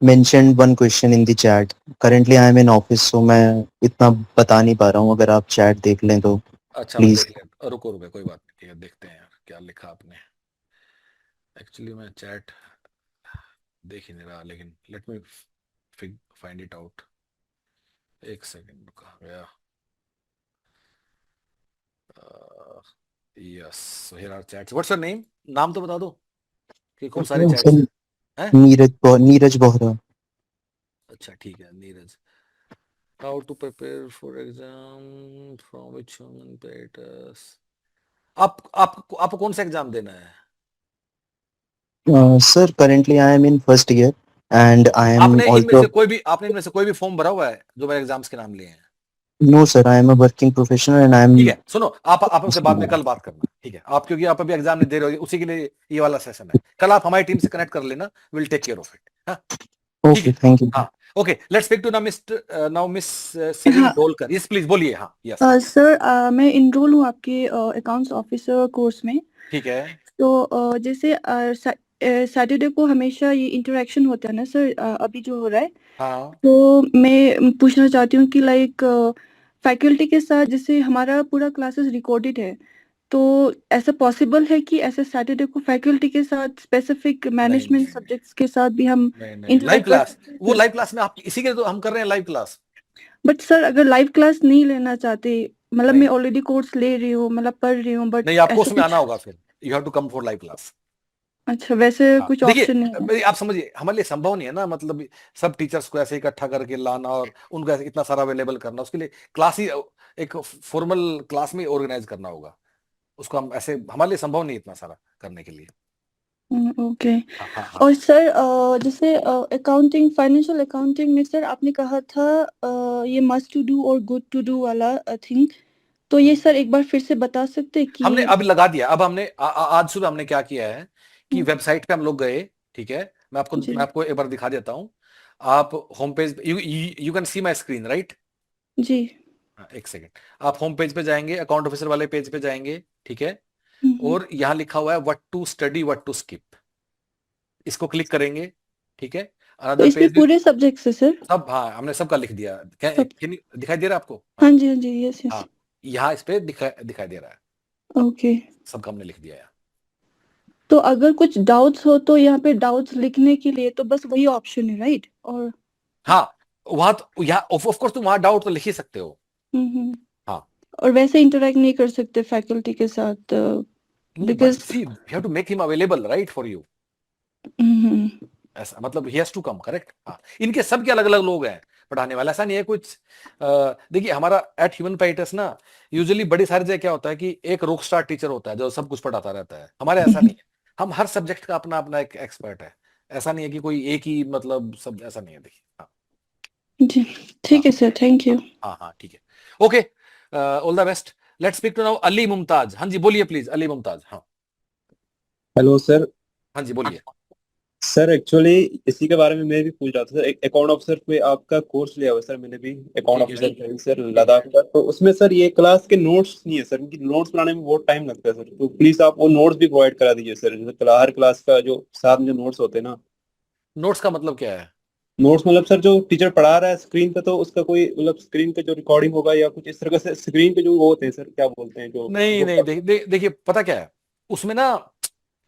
mentioned one question in the chat. Currently I am in office, so मैं इतना बता नहीं पा रहा हूँ, अगर आप चैट देख लें तो अच्छा मैं प्लीज। देख लेता, रुको रुको, कोई बात नहीं, देखते हैं यार क्या लिखा आपने। एक्चुअली मैं चैट देख ही नहीं रहा, लेकिन let me find it out. एक सेकंड, कहाँ गया? Yes, so here are chats. What's your name? नाम तो बता दो कि खूब सारे चैट्स सर हैं। नीरज बोहरा। अच्छा ठीक है, Neeraj. How to prepare for exam from which patterns. आपको कौन सा एग्जाम देना है? Sir currently I am in first year and I am आपने ऑल्सो। इनमें से कोई भी फॉर्म भरा हुआ है जो मेरे एग्जाम्स के नाम लिए हैं? No sir, I am a working professional and I am. ठीक है, सुनो, आप हमसे बाद में कल बात करना, ठीक है? आप क्योंकि आप अभी एग्जाम नहीं दे रहे हो, उसी के लिए ये वाला सेशन है। कल आप हमारी टीम से कनेक्ट कर लेना, will take care of it. हाँ ठीक ओके, है, थैंक यू। हाँ okay, let's speak to now miss Selin हाँ डोलकर। यस प्लीज बोलिए। हाँ यस, सर, मैं इनरोल हूँ आपके अकाउंट्स ऑफिसर कोर्स में। ठीक है। तो जैसे सैटरडे को हमेशा ये इंटरेक्शन होता है ना सर, अभी जो हो रहा है। हाँ तो मैं पूछना चाहती हूँ कि लाइक फैकल्टी के साथ जैसे हमारा पूरा क्लासेस रिकॉर्डेड है, तो ऐसा पॉसिबल है कि ऐसे सैटरडे को फैकल्टी के साथ स्पेसिफिक नहीं मैनेजमेंट नहीं सब्जेक्ट्स के साथ भी हम नहीं, लाइव इंटरेक्ट कर क्लास, सकते हैं वो सर? लाइव क्लास में आप इसी के लिए तो हम कर रहे हैं लाइव क्लास। बट सर, अगर लाइव क्लास नहीं लेना चाहते, मतलब मैं नहीं ऑलरेडी कोर्स ले रही हूँ, मतलब पढ़ रही हूँ, बट नहीं, आपको ऐसा उसमें आना कुछ। होगा, फिर you have to come for live class. अच्छा, वैसे हाँ कुछ देखिए, ऑप्शन नहीं है? आप समझिए, हमारे लिए संभव नहीं है ना, मतलब सब टीचर्स को ऐसे इकट्ठा करके लाना और उनको ऐसे इतना सारा अवेलेबल करना, उसके लिए क्लास ही, एक फॉर्मल क्लास में ऑर्गेनाइज करना होगा उसको। हम ऐसे, हमारे लिए संभव नहीं इतना सारा करने के लिए। ओके। हाँ हाँ हाँ, और सर, जैसे अकाउंटिंग, फाइनेंशियल अकाउंटिंग में सर आपने कहा था ये मस्ट टू डू और गुड टू डू वाला थिंग, तो ये सर एक बार फिर से बता सकते हैं हमने कि? अब लगा दिया। अब हमने आज सुबह हमने क्या किया है कि हम्म, वेबसाइट पे हम लोग गए, ठीक है? मैं जी आपको एक बार दिखा देता हूँ। आप home page, you can see my screen right? जी। हाँ, एक सेकेंड, आप होम पेज पे जाएंगे, अकाउंट ऑफिसर वाले पेज पे जाएंगे, ठीक है? हम्म, और यहाँ लिखा हुआ है what to study what to skip, इसको क्लिक करेंगे, ठीक है? तो अनदर इसमें पेज, पूरे सब्जेक्ट्स है सर? सब, हाँ हमने सबका लिख दिया। सब? दिखाई दे रहा है आपको? हाँ हाँ जी, हाँ जी, यस यस। हाँ, यहाँ इस पे दिखाई दे रहा है, ओके। सबका हमने लिख दिया है। तो अगर कुछ डाउट्स हो तो यहाँ पे डाउट्स लिखने के लिए तो बस वही ऑप्शन है, राइट? और हाँ, वहां तो, यहाँ ऑफ कोर्स तुम वहां डाउट तो लिख ही सकते हो। हम्म, हाँ, और वैसे इंटरेक्ट नहीं कर सकते फैकल्टी के साथ, नहीं but because? See, you have to make him available right for you, ऐसा मतलब ही हैज टू कम, करेक्ट? हाँ, इनके सबके अलग अलग लोग हैं पढ़ाने वाले, ऐसा नहीं है कुछ। देखिए हमारा एट ह्यूमन पैटर्स ना, यूजुअली बड़ी सारी जगह क्या होता है कि एक रॉक स्टार टीचर होता है जो सब कुछ पढ़ाता रहता है। हमारे ऐसा नहीं है, हम हर सब्जेक्ट का अपना अपना एक एक्सपर्ट है, ऐसा नहीं है कि कोई एक ही मतलब सब, ऐसा नहीं है। देखिए हाँ जी, ठीक है सर, थैंक यू। हाँ हाँ ठीक है, okay, all the best. Let's speak to now Ali Mumtaz. हाँ जी बोलिए प्लीज, अली मुमताज। हाँ हेलो सर। हाँ जी बोलिए। सर एक्चुअली इसी के बारे में मैं भी पूछ रहा था सर। एक अकाउंट ऑफिसर पे आपका कोर्स लिया हुआ है सर, मैंने भी अकाउंट ठीक है ऑफिसर का ही सर, लद्दाख का। तो उसमें सर ये क्लास के नोट्स नहीं है सर, क्योंकि नोट्स बनाने में बहुत टाइम लगता है सर। तो प्लीज आप वो नोट्स भी प्रोवाइड करा दीजिए सर, जैसे हर क्लास का जो साथ में जो नोट्स होते हैं ना। नोट्स का मतलब क्या है? नोट्स मतलब सर जो टीचर पढ़ा रहा है स्क्रीन पे, तो उसका कोई मतलब स्क्रीन पे जो रिकॉर्डिंग होगा या कुछ इस तरह से, स्क्रीन पे जो वो होते हैं सर, क्या बोलते हैं जो नहीं नहीं, देखिए पता क्या है उसमें ना,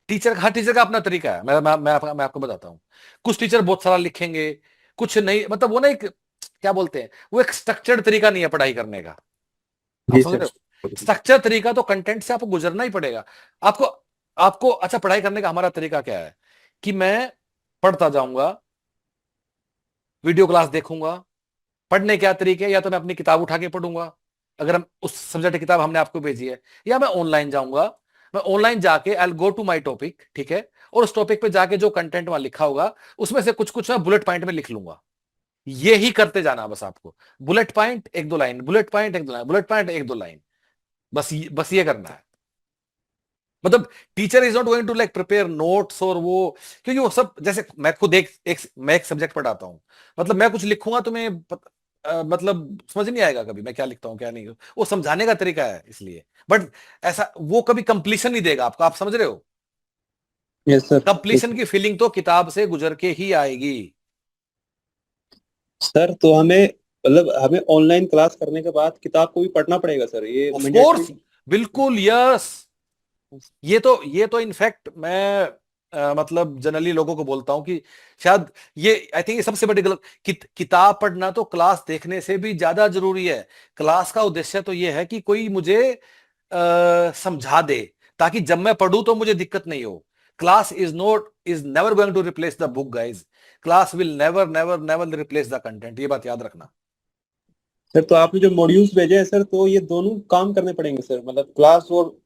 हर टीचर का अपना तरीका है। मैं आपको बताता हूँ। कुछ टीचर बहुत सारा लिखेंगे, कुछ नहीं, मतलब वो ना एक, क्या बोलते हैं, वो एक स्ट्रक्चर्ड तरीका नहीं है पढ़ाई करने का। आप जी समझ सर। रहे हो? स्ट्रक्चर तरीका तो कंटेंट से आपको गुजरना ही पड़ेगा। आपको आपको अच्छा, पढ़ाई करने का हमारा तरीका क्या है कि मैं पढ़ता जाऊंगा, वीडियो क्लास देखूंगा। पढ़ने क्या तरीके है, या तो मैं अपनी किताब उठा के पढ़ूंगा, अगर हम उस सब्जेक्ट की किताब हमने आपको भेजी है, या मैं ऑनलाइन जाऊंगा। मैं ऑनलाइन जाके आई गो टू माई टॉपिक, ठीक है, और उस टॉपिक पे जाके जो कंटेंट वहां लिखा होगा उसमें से कुछ कुछ मैं बुलेट पॉइंट में लिख लूंगा। ये ही करते जाना बस आपको। बुलेट पॉइंट एक दो लाइन, बुलेट पॉइंट एक दो लाइन, बुलेट पॉइंट एक दो लाइन, बस ये करना है। मतलब teacher is not going to like prepare notes और वो, क्योंकि वो सब, जैसे मैं खुद मैं एक सब्जेक्ट पढ़ाता हूं, मतलब मैं कुछ लिखूंगा तो मतलब समझ नहीं आएगा कभी मैं क्या लिखता हूँ क्या नहीं। वो समझाने का तरीका है इसलिए, बट ऐसा वो कभी कंप्लीशन नहीं देगा आपको। आप समझ रहे हो? Yes sir. कंप्लीशन की फीलिंग तो किताब से गुजर के ही आएगी। सर तो हमें मतलब हमें ऑनलाइन क्लास करने के बाद किताब को भी पढ़ना पड़ेगा सर, ये ऑफ मैंडेटरी? कोर्स, बिल्कुल यस। ये तो इनफैक्ट मैं मतलब जनरली लोगों को बोलता हूं कि शायद ये, आई थिंक ये सबसे बड़ी गलत, किताब पढ़ना तो क्लास देखने से भी ज्यादा जरूरी है। क्लास का उद्देश्य तो ये है कि कोई मुझे समझा दे, ताकि जब मैं पढ़ूं तो मुझे दिक्कत नहीं हो। Class is never going to replace the book guys. Class will never never never replace the content, ये बात याद रखना। सर तो आपने जो मॉड्यूल्स भेजे हैं सर, तो ये दोनों काम करने पड़ेंगे सर, मतलब क्लास और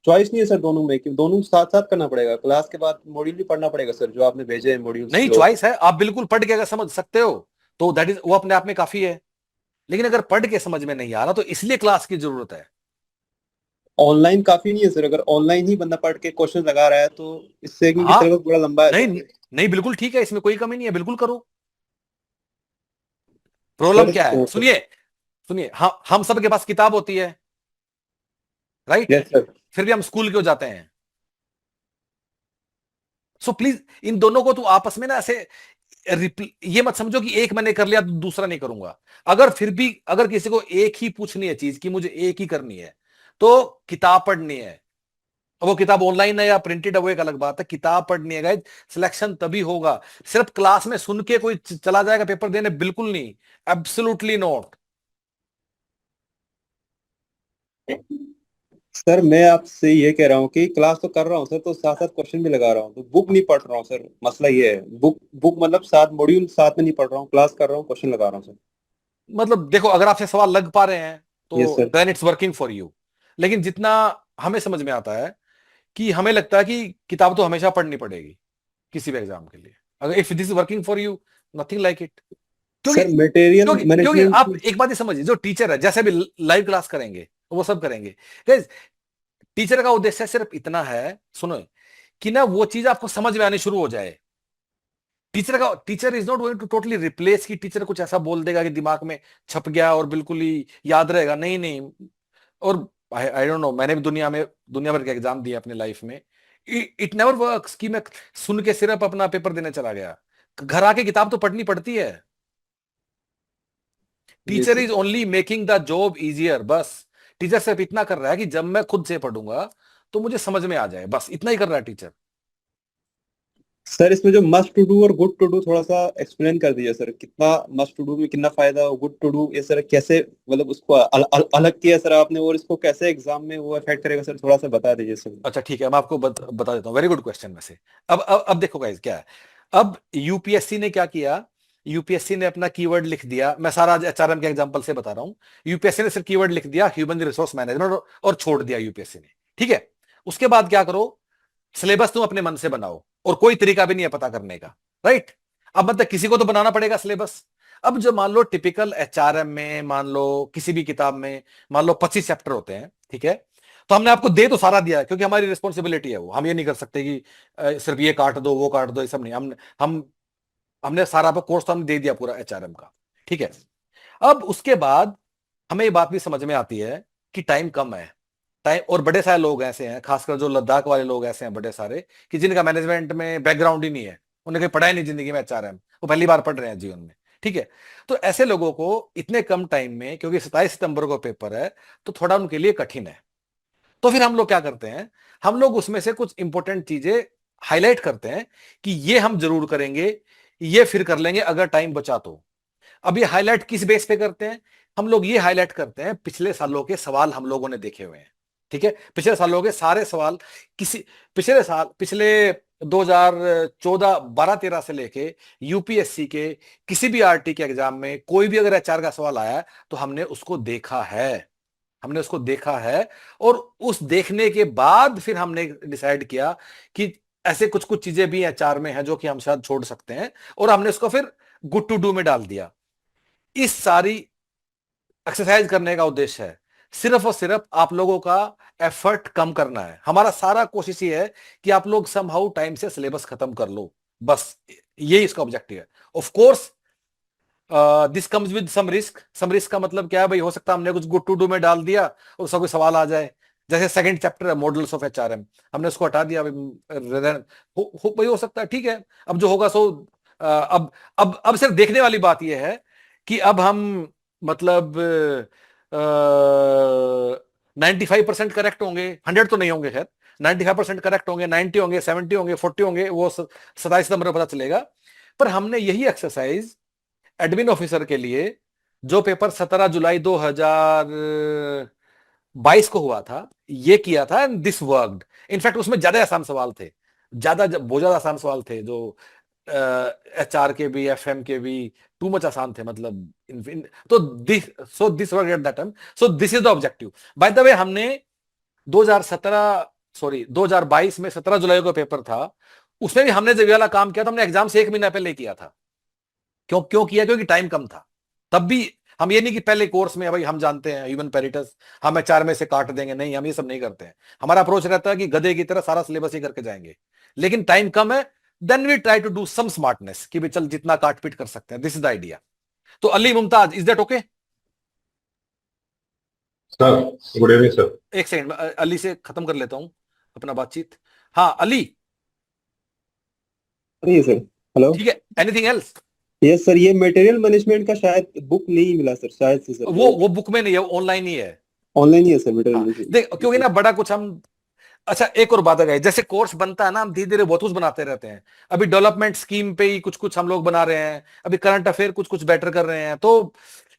चॉइस नहीं है सर दोनों में, कि दोनों साथ साथ करना पड़ेगा? क्लास के बाद मॉड्यूल भी पढ़ना पड़ेगा सर, जो आपने भेजे हैं मॉड्यूल्स नहीं, जो। चॉइस है, आप बिल्कुल पढ़ के अगर समझ सकते हो तो दैट इज, वो अपने आप में काफी है। लेकिन अगर पढ़ के समझ में नहीं आ रहा तो इसलिए क्लास की जरूरत है। ऑनलाइन काफी नहीं है सर? अगर ऑनलाइन ही बंदा पढ़ के क्वेश्चन लगा रहा है तो इससे, क्योंकि हाँ, सिलेबस बड़ा लंबा है नहीं सर। नहीं, बिल्कुल ठीक है, इसमें कोई कमी नहीं है, बिल्कुल करो। प्रॉब्लम सर क्या है? तो सुनिए, हम सब के पास किताब होती है, राइट? Yes sir. फिर भी हम स्कूल क्यों जाते हैं? सो प्लीज इन दोनों को तो आपस में ना ऐसे ये मत समझो कि एक मैंने कर लिया तो दूसरा नहीं करूंगा। अगर फिर भी अगर किसी को एक ही पूछनी है चीज कि मुझे एक ही करनी है, तो किताब पढ़नी है। अब वो किताब ऑनलाइन है या प्रिंटेड है वो एक अलग बात है, किताब पढ़नी है गाइस। सिलेक्शन तभी होगा। सिर्फ क्लास में सुन के कोई चला जाएगा पेपर देने, बिल्कुल नहीं, एब्सोल्युटली नॉट। सर मैं आपसे ये कह रहा हूँ कि क्लास तो कर रहा हूँ सर, तो साथ साथ क्वेश्चन भी लगा रहा हूँ, तो बुक नहीं पढ़ रहा हूँ सर। मसला ये है, बुक बुक मतलब साथ मॉड्यूल साथ में नहीं पढ़ रहा हूँ, क्लास कर रहा हूँ, क्वेश्चन लगा रहा हूँ सर। मतलब देखो, अगर आपसे सवाल लग पा रहे हैं यस तो sir. Then it's working for you. लेकिन जितना हमें समझ में आता है कि हमें लगता है कि किताब तो हमेशा पढ़नी पड़ेगी किसी भी एग्जाम के लिए। अगर if this is working for you, nothing like it. क्योंकि सर मटेरियल क्योंकि मैनेजमेंट आप एक बात ही समझिए, जो टीचर है जैसे भी लाइव क्लास करेंगे वो सब करेंगे। Guys, टीचर का उद्देश्य सिर्फ इतना है, सुनो, कि ना वो चीज आपको समझ में आनी शुरू हो जाए। Teacher is not going to totally replace, कि टीचर कुछ ऐसा बोल देगा कि दिमाग में छप गया और बिल्कुल ही याद रहेगा, नहीं नहीं। और आई डोंट नो, मैंने भी दुनिया भर के एग्जाम दिए अपने लाइफ में। इट नेवर वर्क्स कि मैं सुन के सिर्फ अपना पेपर देने चला गया। घर आके किताब तो पढ़नी पड़ती है। जी teacher sir. Is only making the job easier, बस। टीचर सिर्फ इतना कर रहा है कि जब मैं खुद से पढ़ूंगा तो मुझे समझ में आ जाए, बस इतना ही कर रहा है टीचर। सर इसमें जो मस्ट टू डू और गुड टू डू थोड़ा सा एक्सप्लेन कर दीजिए सर, कितना मस्ट टू डू में कितना फायदा और गुड टू डू ये सर कैसे, मतलब उसको अलग किया सर आपने, और इसको कैसे एग्जाम में वो इफेक्ट करेगा सर, थोड़ा सा बता दीजिए सर। अच्छा ठीक है, मैं आपको बता देता हूँ। वेरी गुड क्वेश्चन में से। अब देखो गाइस क्या है। अब यूपीएससी ने क्या किया, यूपीएससी ने अपना कीवर्ड लिख दिया। मैं सारा एचआरएम के एग्जांपल से बता रहा हूँ। यूपीएससी ने सिर्फ कीवर्ड लिख दिया ह्यूमन रिसोर्स मैनेजमेंट और छोड़ दिया यूपीएससी ने, ठीक है। उसके बाद क्या करो, सिलेबस तुम अपने मन से बनाओ और कोई तरीका भी नहीं है पता करने का। राइट। अब मतलब किसी को तो बनाना पड़ेगा सिलेबस। अब जो मान लो टिपिकल एचआरएम में, मान लो किसी भी किताब में मान लो 25 चैप्टर होते हैं, ठीक है, तो हमने आपको दे तो सारा दिया है क्योंकि हमारी रिस्पॉन्सिबिलिटी है वो, हम ये नहीं कर सकते कि सिर्फ ये काट दो वो काट दो, ये सब नहीं। हमने सारा आपको कोर्स तो हमने दे दिया पूरा एचआरएम का, ठीक है। अब उसके बाद हमें ये बात भी समझ में आती है कि टाइम कम है, टाइम, और बड़े सारे लोग ऐसे हैं, खासकर जो लद्दाख वाले लोग ऐसे हैं बड़े सारे, कि जिनका मैनेजमेंट में बैकग्राउंड ही नहीं है, उन्हें कहीं पढ़ा ही नहीं जिंदगी में एचआरएम, वो पहली बार पढ़ रहे हैं जीवन में, ठीक है। तो ऐसे लोगों को इतने कम टाइम में, क्योंकि 27 सितंबर को पेपर है, तो थोड़ा उनके लिए कठिन है। तो फिर हम लोग क्या करते हैं, हम लोग उसमें से कुछ इंपॉर्टेंट चीजें हाईलाइट करते हैं कि ये हम जरूर करेंगे, ये फिर कर लेंगे अगर टाइम बचा तो। अब ये हाईलाइट किस बेस पे करते हैं, हम लोग ये हाईलाइट करते हैं पिछले सालों के सवाल हम लोगों ने देखे हुए हैं, ठीक है। पिछले सालों के सारे सवाल, पिछले 2014 12-13 से लेके यूपीएससी के किसी भी आरटी के एग्जाम में कोई भी अगर एचआर का सवाल आया है तो हमने उसको देखा है, और उस देखने के बाद फिर हमने डिसाइड किया कि ऐसे कुछ कुछ चीजें भी एचआर में हैं जो कि हम शायद छोड़ सकते हैं, और हमने उसको फिर गुड टू डू में डाल दिया। इस सारी एक्सरसाइज करने का उद्देश्य है सिर्फ और सिर्फ आप लोगों का एफर्ट कम करना है। हमारा सारा कोशिश ये है कि आप लोग समहाउ टाइम से सिलेबस खत्म कर लो, बस यही इसका ऑब्जेक्टिव है। Of course this comes with some risk का मतलब क्या है भाई, हो सकता है हमने कुछ गुड टू डू में डाल दिया और उसका कोई सवाल आ जाए, जैसे सेकंड चैप्टर है मॉडल्स ऑफ एचआरएम, हमने उसको हटा दिया, भाई हो सकता है, ठीक है। अब जो होगा सो अब सिर्फ देखने वाली बात यह है कि अब हम मतलब 95% करेक्ट होंगे, 100 तो नहीं होंगे खैर, 95% करेक्ट होंगे, 90 होंगे, 70 होंगे, 40 होंगे, वो 27 सितंबर पता चलेगा। पर हमने यही एक्सरसाइज एडमिन ऑफिसर के लिए, जो पेपर 17 जुलाई 2022 को हुआ था, ये किया था, एंड दिस वर्कड। इनफैक्ट उसमें ज्यादा आसान सवाल थे, बहुत ज्यादा आसान सवाल थे, जो एचआर के भी एफएम के भी टू मच आसान थे, मतलब तो this work at that time, so this is the objective. By the way हमने 2022 में 17 जुलाई को पेपर था, उसमें भी हमने जब वाला काम किया था, हमने एग्जाम से 1 महीना पहले किया था। क्यों किया, क्योंकि टाइम कम था। तब भी हम ये नहीं कि पहले कोर्स में भाई हम जानते हैं ह्यूमन पेरिटस, हम एचआर में से काट देंगे, नहीं, हम ये सब नहीं करते हैं। हमारा अप्रोच रहता है कि गधे की तरह सारा सिलेबस ही करके जाएंगे, लेकिन टाइम कम है, then we try to do some smartness कि भाई चल जितना काट पीट कर सकते हैं। This is the idea. तो Ali Mumtaz, is that okay? Sir good evening sir. एक सेकंड, अली से खत्म कर लेता हूं अपना बातचीत। हाँ अली, यस सर, हेलो। ठीक है, एनीथिंग एल्स? यस सर, ये मटेरियल मैनेजमेंट का शायद बुक नहीं मिला सर, शायद से सर। वो बुक में नहीं है, ऑनलाइन ही है। ऑनलाइन ही है सर मटेरियल हाँ, मैनेजमेंट। देख क्योंकि ना बड़ा कुछ हम, अच्छा एक और बात है, जैसे कोर्स बनता है ना, हम धीरे धीरे बहुत कुछ बनाते रहते हैं। अभी डेवलपमेंट स्कीम पे ही कुछ कुछ हम लोग बना रहे हैं, अभी करंट अफेयर कुछ कुछ बेटर कर रहे हैं, तो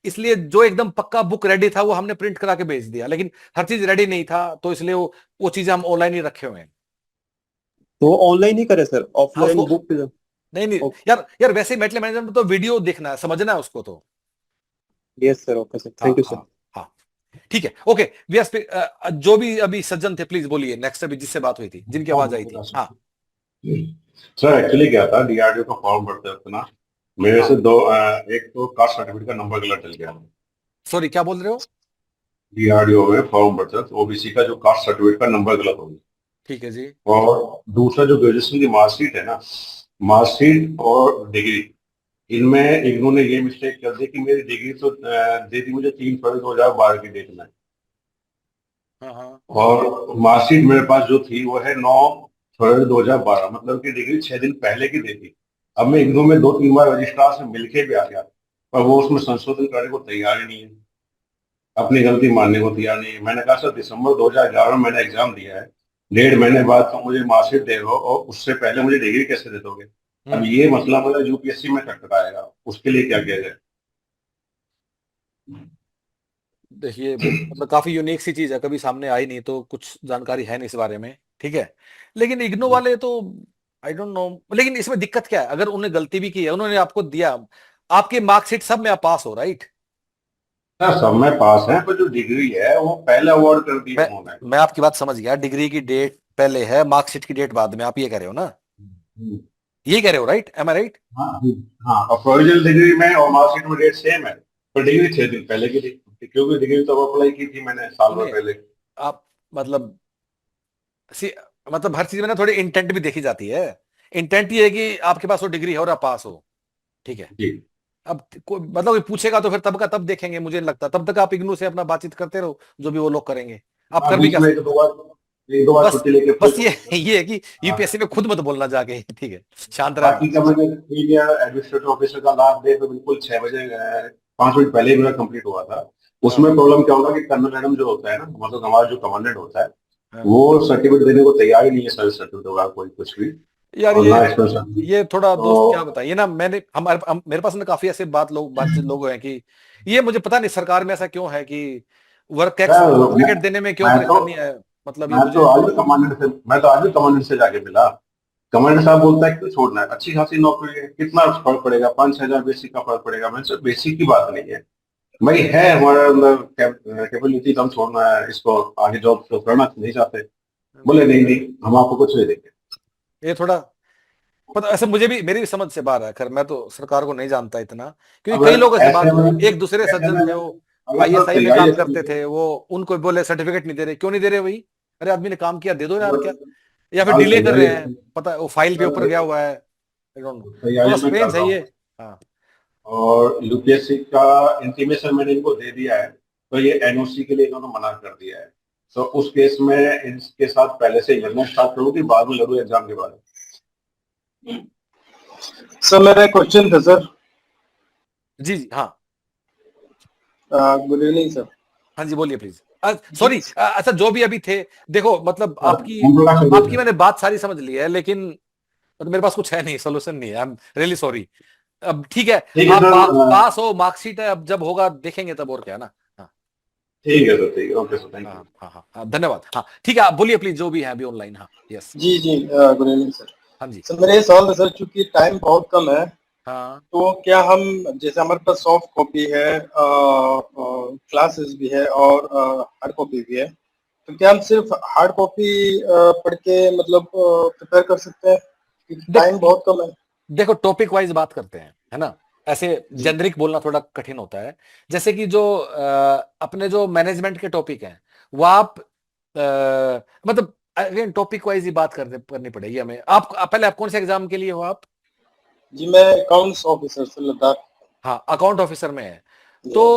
इसलिए जो एकदम पक्का बुक रेडी था वो हमने प्रिंट करा के भेज दिया, लेकिन हर चीज रेडी नहीं था, तो इसलिए वो चीजें हम ऑनलाइन ही रखे हुए हैं। तो ऑनलाइन ही करे सर, ऑफलाइन बुक पे? नहीं यार वैसे मेटल मैनेजमेंट तो वीडियो देखना है, समझना है उसको तो। Yes sir, okay sir, thank you sir. हाँ ठीक है, ओके। जो भी अभी सज्जन थे प्लीज बोलिए, नेक्स्ट अभी जिससे बात हुई थी, जिनकी आवाज आई थी। हाँ सर एक्चुअली क्या था, डीआरडीओ का फॉर्म भरते वक्त ना मेरे से एक तो कास्ट सर्टिफिकेट का नंबर गलत चल गया। सॉरी, क्या बोल रहे हो? डीआरडीओ में फॉर्म भरते वक्त ओबीसी का जो कास्ट सर्टिफिकेट का नंबर गलत हो गया। ठीक है जी। और दूसरा जो ग्रेजुएशन की मार्कशीट है ना, मार्कशीट और डिग्री, इनमें इग्नू ने ये मिस्टेक कर दी कि मेरी डिग्री तो दे दी मुझे 3 फरवरी 2012 की डेट में, और मार्कशीट मेरे पास जो थी वो है 9 फरवरी 2012, मतलब कि डिग्री 6 दिन पहले की दे दी। अब मैं इग्नू में 2-3 बार रजिस्ट्रार से मिलके भी आ गया, पर वो उसमें संशोधन करने को तैयार ही नहीं है, अपनी गलती मानने को तैयार नहीं है। मैंने कहा सर दिसंबर 2011 में मैंने एग्जाम दिया है, 1.5 महीने बाद तो मुझे मार्कशीट दे दो, और उससे पहले मुझे डिग्री कैसे दे दोगे? अब ये मसला मुझे यूपीएससी में खटखटाएगा, उसके लिए क्या किया जाए? देखिए मतलब काफी यूनिक सी चीज है, कभी सामने आई नहीं, तो कुछ जानकारी है नहीं इस बारे में, ठीक है। लेकिन इग्नू वाले तो आई डोंट नो, लेकिन इसमें दिक्कत क्या है, अगर उन्होंने गलती भी की है, उन्होंने आपको दिया, आपकी मार्कशीट सब में आप पास हो, राइट? सब में पास है, पर जो डिग्री है वो पहले अवार्ड कर दी उन्होंने। मैं आपकी बात समझ गया, डिग्री की डेट पहले है, मार्कशीट की डेट बाद में, आप ये कह रहे हो ना? ये कह रहे हो, राइट? एम आई राइट? हाँ हाँ, और प्रोविजनल डिग्री में और मार्कशीट में डेट सेम है, पर डिग्री 6 दिन पहले की थी, क्योंकि डिग्री तो अप्लाई की थी मैंने साल भर सुनिए, पहले। आप मतलब सी मतलब हर चीज में ना थोड़ी इंटेंट भी देखी जाती है। इंटेंट ये है कि आपके पास वो डिग्री है और आप पास हो, ठीक है। जी। अब मतलब कोई पूछेगा तो फिर तब का तब देखेंगे, मुझे नहीं लगता। तब तक आप इग्नू से अपना बातचीत करते रहो, जो भी वो लोग करेंगे। आप हाँ, कर भी बीच क्या में सकते एक दो बार हो? बस छुट्टी लेके बस फिर। ये है कि हाँ, यूपीएससी में खुद मत बोलना जाके, ठीक है, शांत बाकी का रहना। मैंने सीनियर एडमिनिस्ट्रेटिव ऑफिसर का लास्ट डे पे बिल्कुल 6 बजे 5 मिनट पहले ही मेरा कंप्लीट हुआ था। हाँ उसमें प्रॉब्लम क्या होगा कि कर्नल मैडम जो होता है ना, मतलब हमारा जो कमांडेंट होता है, हाँ। वो सर्टिफिकेट देने को तैयार ही नहीं है, सर्विस सर्टिफिकेट होगा कोई कुछ भी, यार और ना एक्सपेंस। ये थोड़ा दोस्त क्या तो बताइए ना, मैंने मेरे पास ना काफी ऐसे बातचीत लोग हैं कि ये मुझे पता नहीं सरकार में ऐसा क्यों है कि वर्क एक्स यार, सर्टिफिकेट देने में क्यों मैं तो परेशानी है। मतलब ये मुझे मैं तो आज भी कमांडेंट से जाके मिला। कमांडेंट साहब बोलता है क्यों छोड़ना है, अच्छी खासी नौकरी है, कितना फर्क पड़ेगा, 5-6 हजार बेसिक का फर्क पड़ेगा। मैंने सर बेसिक की बात नहीं है भाई, है हमारा अंदर कैपेबिलिटी, कम छोड़ना है इसको, आगे जॉब तो करना नहीं चाहते। बोले नहीं नहीं, हम आपको कुछ नहीं देंगे। ये थोड़ा पता, ऐसे मुझे भी, मेरी भी समझ से बाहर है। खैर मैं तो सरकार को नहीं जानता इतना, क्योंकि अब कई लोगों से बात ऐसे हुई, में एक दूसरे ऐसे सज्जन में थे वो अगर तो आईएसआई में तैयारी काम अच्छी करते है, थे, वो उनको बोले सर्टिफिकेट नहीं दे रहे। क्यों नहीं दे रहे भाई? अरे आदमी ने काम किया, दे दो यार, क्या? या फिर फिलहाल डिले कर तैयारी रहे हैं, अच्छी पता है वो फाइल के ऊपर गया हुआ है। आई डोंट नो, थोड़ा तैयारी में कर स्ट्रेंज है रहा ये। हूँ। हाँ और यूपीएससी का इंटीमेशन मैंने इनको दे दिया है, तो ये एनओसी के लिए इन्होंने मना कर दिया है। तो उस केस में इनके साथ पहले से लड़ना स्टार्ट करूँ, बाद में लड़ू एग्जाम के बाद? सर मेरा एक क्वेश्चन था सर। जी जी हाँ गुड इवनिंग सर। हाँ जी, बोलिए प्लीज। सॉरी, अच्छा जो भी अभी थे, देखो मतलब आपकी ओम प्रकाश आपकी चौधरी। मैंने बात सारी समझ ली है, लेकिन मतलब मेरे पास कुछ है नहीं, सोल्यूशन नहीं है। I am really sorry. अब ठीक है, ठीक है आप सर, पास हो, मार्कशीट है, अब जब होगा देखेंगे तब, और क्या है ना। हाँ ठीक है सर, ठीक है, ओके सर, थैंक यू। हाँ हाँ हाँ हाँ, धन्यवाद। हाँ ठीक है, आप बोलिए प्लीज, जो भी है अभी ऑनलाइन। हाँ यस। जी जी गुड इवनिंग सर। हाँ जी। सर मेरा ये सवाल था सर, चूंकि टाइम बहुत कम है, हाँ तो क्या हम, जैसे हमारे पास सॉफ्ट कॉपी है, क्लासेस भी है और हार्ड कॉपी भी है, तो क्या हम सिर्फ हार्ड कॉपी पढ़ के मतलब प्रिपेयर कर सकते हैं, क्योंकि टाइम बहुत कम है? देखो, टॉपिक वाइज बात करते हैं, है ना। ऐसे जी जेनरिक बोलना थोड़ा कठिन होता है। जैसे कि जो अपने जो मैनेजमेंट के टॉपिक हैं, वो आप मतलब अगेन टॉपिक वाइज ही बात करनी पड़ेगी हमें। आप पहले, आप कौन से एग्जाम के लिए हो आप? जी मैं अकाउंट्स ऑफिसर सर, लद्दाख। हाँ, अकाउंट ऑफिसर में है। जी तो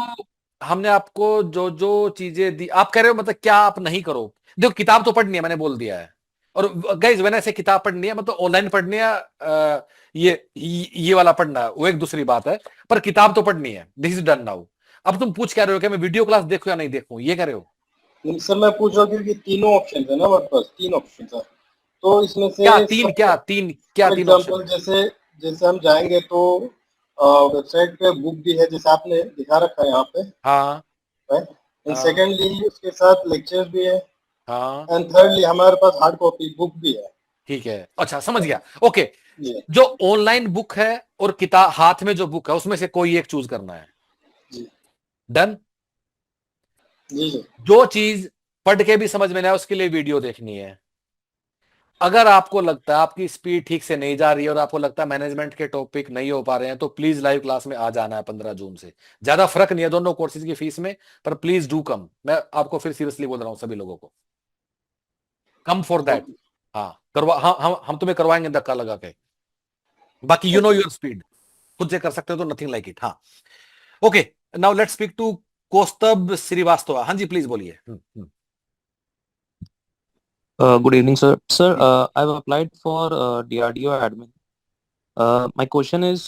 हमने आपको जो जो चीजें दी, आप कह रहे हो मतलब क्या आप नहीं करो। देखो, किताब तो पढ़नी है, मैंने बोल दिया है। और गाइस, मैंने ऐसे किताब पढ़नी है, मतलब ऑनलाइन पढ़नी है, ये वाला पढ़ना है, वो एक दूसरी बात है। पर किताब तो पढ़नी है, दिस इज डन नाउ। अब तुम पूछ क्या रहे हो कि मैं वीडियो क्लास देखूं या नहीं देखूं, ये कह रहे हो? नहीं, सर मैं पूछ रहा हूँ क्योंकि तीनों ऑप्शन है ना हमारे पास, 3 ऑप्शन है, तो इसमें क्या से तीन, सबसे, क्या फॉर तीन ऑप्शन एग्जांपल है? जैसे जैसे हम जाएंगे तो वेबसाइट पे बुक भी है, जैसे आपने दिखा रखा है यहाँ पे, हाँ राइट? एंड हाँ सेकेंडली उसके साथ लेक्चर्स भी है, हाँ, एंड थर्डली हमारे पास हार्ड कॉपी बुक भी है। ठीक है, अच्छा समझ गया। ओके, जी जो ऑनलाइन बुक है और किताब हाथ में जो बुक है, उसमें से कोई एक चूज करना है। जी डन। जी जी जो चीज पढ़ के भी समझ में नहीं आए, उसके लिए वीडियो देखनी है। अगर आपको लगता है आपकी स्पीड ठीक से नहीं जा रही है और आपको लगता है मैनेजमेंट के टॉपिक नहीं हो पा रहे हैं, तो प्लीज लाइव क्लास में आ जाना है 15 जून से। ज्यादा फर्क नहीं है दोनों कोर्सेज की फीस में, पर प्लीज डू कम। मैं आपको फिर सीरियसली बोल रहा हूं, सभी लोगों को कम फॉर दैट। हाँ करवा, हम तुम्हें करवाएंगे धक्का लगा के। बाकी यू नो योर स्पीड, खुद से कर सकते हो तो नथिंग लाइक इट। हाँ okay, now let's speak to Kaustubh Shrivastava. हाँ जी, प्लीज बोलिए। Good evening, sir. Sir, I've applied for DRDO admin. My question is,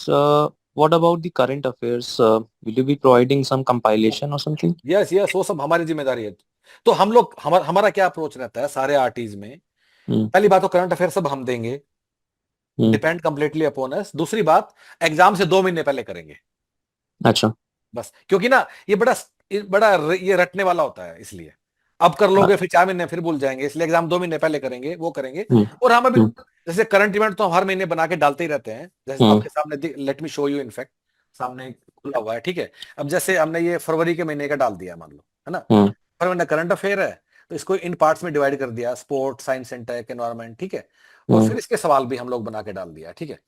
what about the current affairs? Will you be providing some compilation or something? Yes yes, वो सब हमारी जिम्मेदारी है। तो हम लोग, हमारा क्या अप्रोच रहता है सारे आरटीज में। हम्म पहली बात तो करंट अफेयर सब हम देंगे, हम्म, डिपेंड कंप्लीटली अपॉन अस। दूसरी बात, एग्जाम से 2 महीने पहले करेंगे अच्छा। बस, क्योंकि ना ये बड़ा ये रटने वाला होता है, इसलिए अब कर लोगे फिर 4 महीने फिर भूल जाएंगे, इसलिए एग्जाम 2 महीने पहले करेंगे, वो करेंगे। हम्म और हम अभी हम्म जैसे करंट इवेंट तो हम हर महीने बना के डालते ही रहते हैं, जैसे हम्म आपके सामने, let me show you, in fact सामने खुला हुआ है, ठीक है। अब जैसे हमने ये फरवरी के महीने का डाल दिया, मान लो, है ना। हम्म फरवरी में करंट अफेयर है, तो इसको इन पार्ट्स में डिवाइड कर दिया, sport, science and tech, environment, ठीक है। और फिर इसके सवाल भी हम लोग बना के डाल दिया, ठीक है।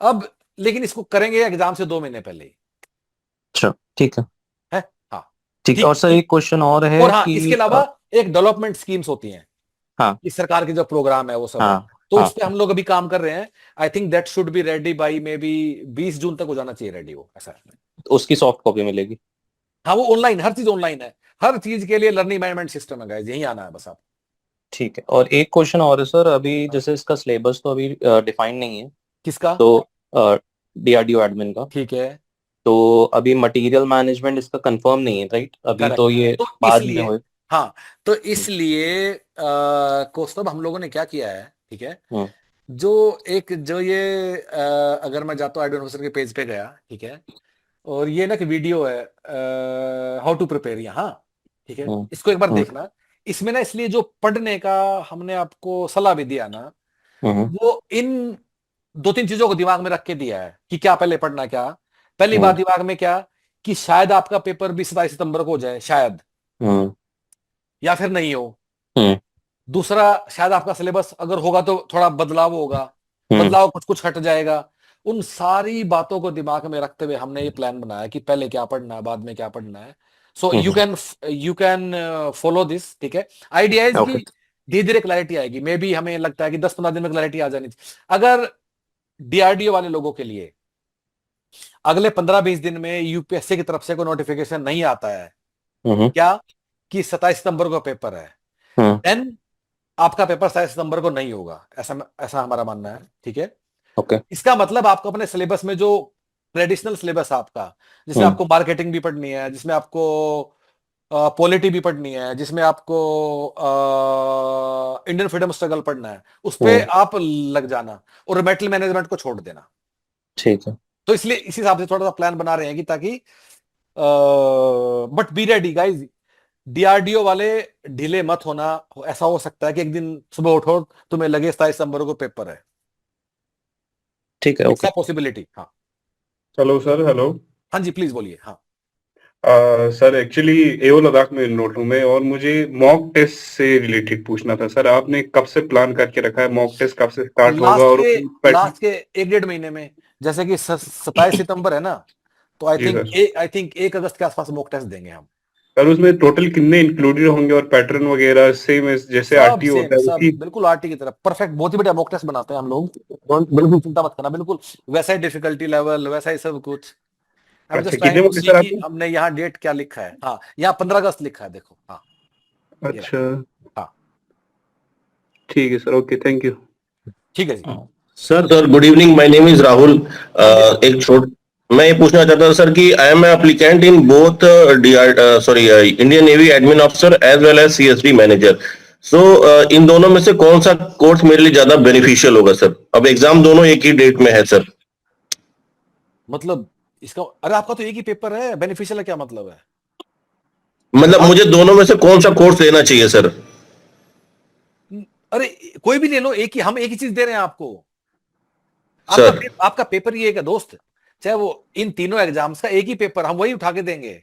अब लेकिन इसको करेंगे एग्जाम से 2 महीने पहले ही, अच्छा ठीक है। है। हाँ ठीक है। ठीक और सर एक क्वेश्चन और है और हाँ, कि इसके अलावा एक डेवलपमेंट स्कीम्स होती हैं, हाँ इस सरकार के जो प्रोग्राम है वो सब है, हाँ तो हाँ उस पे हम लोग अभी काम कर रहे हैं। I think that should be ready by may be 20 जून तक हो जाना चाहिए रेडी, वो ऐसा है। तो उसकी सॉफ्ट कॉपी मिलेगी? हाँ वो ऑनलाइन, हर चीज ऑनलाइन है, हर चीज के लिए लर्निंग मैनेजमेंट सिस्टम है गाइस, यही आना है बस आप। ठीक है। और एक क्वेश्चन और है सर, अभी जैसे इसका सिलेबस तो अभी डिफाइन नहीं है, किसका? तो डीआरडीओ एडमिन का, ठीक है। तो अभी मटेरियल मैनेजमेंट इसका कंफर्म नहीं है, राइट? अभी करेक्ट। तो ये तो बाद में इसलिए होए। हाँ, तो इसलिए कौस्तुभ हम लोगों ने क्या किया है, ठीक है, जो ये अगर मैं जाता हूँ एडमिन ऑफिसर के पेज पे गया, ठीक है, और ये ना कि वीडियो है हाउ टू प्रिपेयर, यहाँ, ठीक है, इसको एक बार देखना। इसमें ना इसलिए जो पढ़ने का हमने आपको सलाह भी दिया ना, वो इन 2-3 चीजों को दिमाग में रख के दिया है कि क्या पहले पढ़ना, क्या पहली बात दिमाग में, क्या कि शायद आपका पेपर भी 27 सितंबर को हो जाए, शायद, या फिर नहीं हो। दूसरा, शायद आपका सिलेबस अगर होगा तो थोड़ा बदलाव होगा, बदलाव कुछ कुछ हट जाएगा। उन सारी बातों को दिमाग में रखते हुए हमने ये प्लान बनाया कि पहले क्या पढ़ना है, बाद में क्या पढ़ना है। So you can follow this, ठीक है। आइडिया इज कि धीरे धीरे क्लैरिटी आएगी, मे बी हमें लगता है कि 10-15 दिन में क्लैरिटी आ जानी चाहिए। अगर डीआरडीओ वाले लोगों के लिए अगले 15-20 दिन में यूपीएससी की तरफ से कोई नोटिफिकेशन नहीं आता है, क्या कि 27 सितंबर को पेपर है, देन आपका पेपर 27 सितंबर को नहीं होगा, ऐसा हमारा मानना है, ठीक है। इसका मतलब आपको अपने सिलेबस में जो ट्रेडिशनल सिलेबस आपका, जिसमें आपको मार्केटिंग भी पढ़नी है, जिसमें आपको पॉलिटी भी पढ़नी है, जिसमें आपको इंडियन फ्रीडम स्ट्रगल पढ़ना है, उस पे आप लग जाना और मेटल मैनेजमेंट को छोड़ देना। ठीक है। तो इसलिए इसी हिसाब से थोड़ा सा प्लान बना रहे हैं कि ताकि but be ready guys, DRDO वाले ढीले मत होना। ऐसा हो सकता है कि एक दिन सुबह उठो तुम्हें लगे 27 सितंबर को पेपर है, ठीक है। Okay, possibility. हाँ हेलो सर। हेलो। हाँ जी, प्लीज बोलिए। हाँ सर एक्चुअली एओ लद्दाख में इनरोल हूँ मैं, और मुझे मॉक टेस्ट से रिलेटेड पूछना था सर। आपने कब से प्लान करके रखा है, मॉक टेस्ट कब से स्टार्ट होगा? और लास्ट के 1-1.5 महीने में, जैसे कि 27 सितंबर है ना, तो आई थिंक 1 अगस्त के आसपास मॉक टेस्ट देंगे हम। सर उसमें टोटल कितने इंक्लूडेड होंगे, और पैटर्न वगैरह सेम जैसे आरटी होता है उसी? बिल्कुल आरटी की तरह परफेक्ट, बहुत ही बढ़िया मॉक टेस्ट बनाते हैं हम लोग, बिल्कुल चिंता मत करना, बिल्कुल वैसा ही डिफिकल्टी लेवल, वैसा ही सब कुछ। अच्छा, कितने बजे सर आपने? हमने यहाँ डेट क्या लिखा है? हाँ, यहाँ 15 अगस्त लिखा है, देखो। हाँ अच्छा, हाँ ठीक है सर, ओके, थैंक यू। ठीक है जी। Sir good evening, my name is Rahul. मैं ये पूछना चाहता था सर कि I am applicant in both Indian navy admin officer as well as CSD manager. So इन दोनों में से कौन सा कोर्स मेरे लिए ज्यादा बेनिफिशियल होगा सर? अब एग्जाम दोनों एक ही डेट में है सर। मतलब इसका, अरे आपका तो एक ही पेपर है, बेनिफिशियल है क्या मतलब है? मतलब मुझे दोनों में से कौन सा कोर्स लेना चाहिए सर? अरे कोई भी ले लो, हम एक ही चीज दे रहे हैं आपको। आपका पेपर ही एक है दोस्त, चाहे वो इन तीनों एग्जाम्स का एक ही पेपर, हम वही उठा के देंगे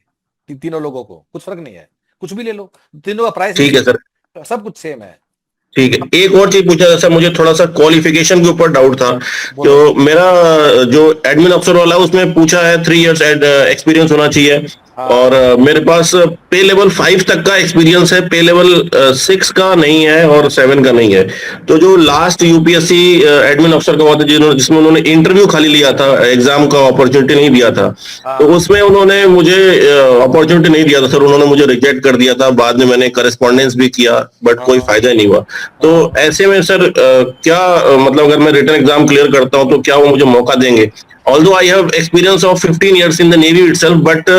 तीनों लोगों को, कुछ फर्क नहीं है, कुछ भी ले लो, तीनों का प्राइस ठीक है सर, सब कुछ सेम है। ठीक है। एक और चीज पूछा था सर, मुझे थोड़ा सा क्वालिफिकेशन के ऊपर डाउट था। तो मेरा जो एडमिन अफसर वाला है उसमें पूछा है 3 इयर्स एक्सपीरियंस होना चाहिए, और मेरे पास पे लेवल 5 तक का एक्सपीरियंस है, पे लेवल 6 का नहीं है और 7 का नहीं है। तो जो लास्ट यूपीएससी एडमिन अफसर का हुआ था जिसमें उन्होंने इंटरव्यू खाली लिया था, एग्जाम का अपॉर्चुनिटी नहीं दिया था, तो उसमें उन्होंने मुझे अपॉर्चुनिटी नहीं दिया था सर, उन्होंने मुझे रिजेक्ट कर दिया था। बाद में मैंने करस्पॉन्डेंस भी किया, बट कोई फायदा नहीं हुआ। तो ऐसे में सर क्या मतलब अगर मैं रिटन एग्जाम क्लियर करता हूं तो क्या वो मुझे मौका देंगे? Although I have experience of 15 years in the Navy itself, but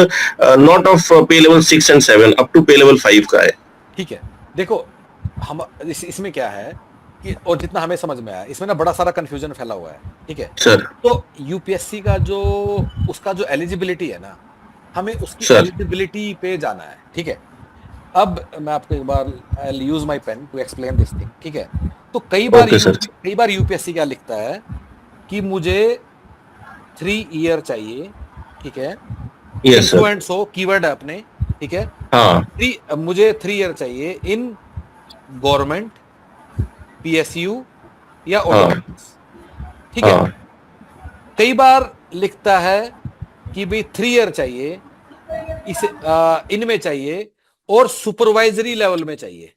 not of pay level 6 and 7, up to pay level 5 का है। ठीक है, देखो हम इसमें क्या है कि, और जितना हमें समझ में आया, इसमें ना बड़ा सारा कंफ्यूजन फैला हुआ है, ठीक है सर। तो यूपीएससी का उसका जो एलिजिबिलिटी है ना, हमें उसकी एलिजिबिलिटी पे जाना है, ठीक है। अब मैं आपको एक बार I will use my pen to explain this thing, ठीक है। तो कई बार यूपीएससी क्या लिखता है कि मुझे 3 ईयर चाहिए, ठीक है, yes, सो कीवर्ड है अपने, ठीक है। हाँ। मुझे 3 ईयर चाहिए इन गवर्नमेंट, पीएसयू या हाँ ऑटोनॉमस, ठीक है। हाँ कई बार लिखता है कि भाई 3 ईयर चाहिए, इस इनमें चाहिए और सुपरवाइजरी लेवल में चाहिए।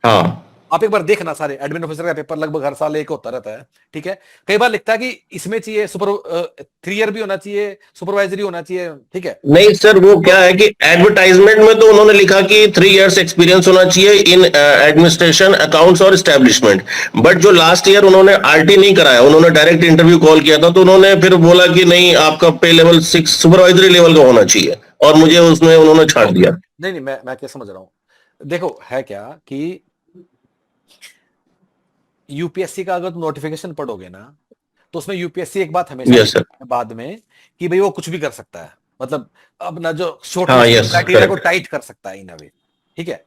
हाँ आप एक बार देखना, सारे एडमिन ऑफिसर का पेपर लगभग हर साल एक होता रहता है, ठीक है। कई बार लिखता है कि इसमें चाहिए 3 ईयर भी होना चाहिए, सुपरवाइजरी होना चाहिए, ठीक है। नहीं सर, वो क्या है कि एडवर्टाइजमेंट में तो उन्होंने लिखा कि 3 इयर्स एक्सपीरियंस होना चाहिए इन एडमिनिस्ट्रेशन, अकाउंट्स और एस्टेब्लिशमेंट। बट जो लास्ट ईयर उन्होंने आरटी नहीं कराया, उन्होंने डायरेक्ट इंटरव्यू कॉल किया था, तो उन्होंने फिर बोला कि नहीं, आपका पे लेवल 6 सुपरवाइजरी लेवल का होना चाहिए, और मुझे उसमें उन्होंने छाड़ दिया। नहीं, मैं क्या समझ रहा हूं, देखो है क्या कि यूपीएससी का अगर तुम नोटिफिकेशन पढ़ोगे ना, तो उसमें यूपीएससी एक बात हमेशा यस सर। बाद में कि भाई वो कुछ भी कर सकता है, मतलब अपना जो शॉर्ट हाँ लिस्ट यस क्राइटेरिया को करेक्ट। टाइट कर सकता है इन अ वे, ठीक है।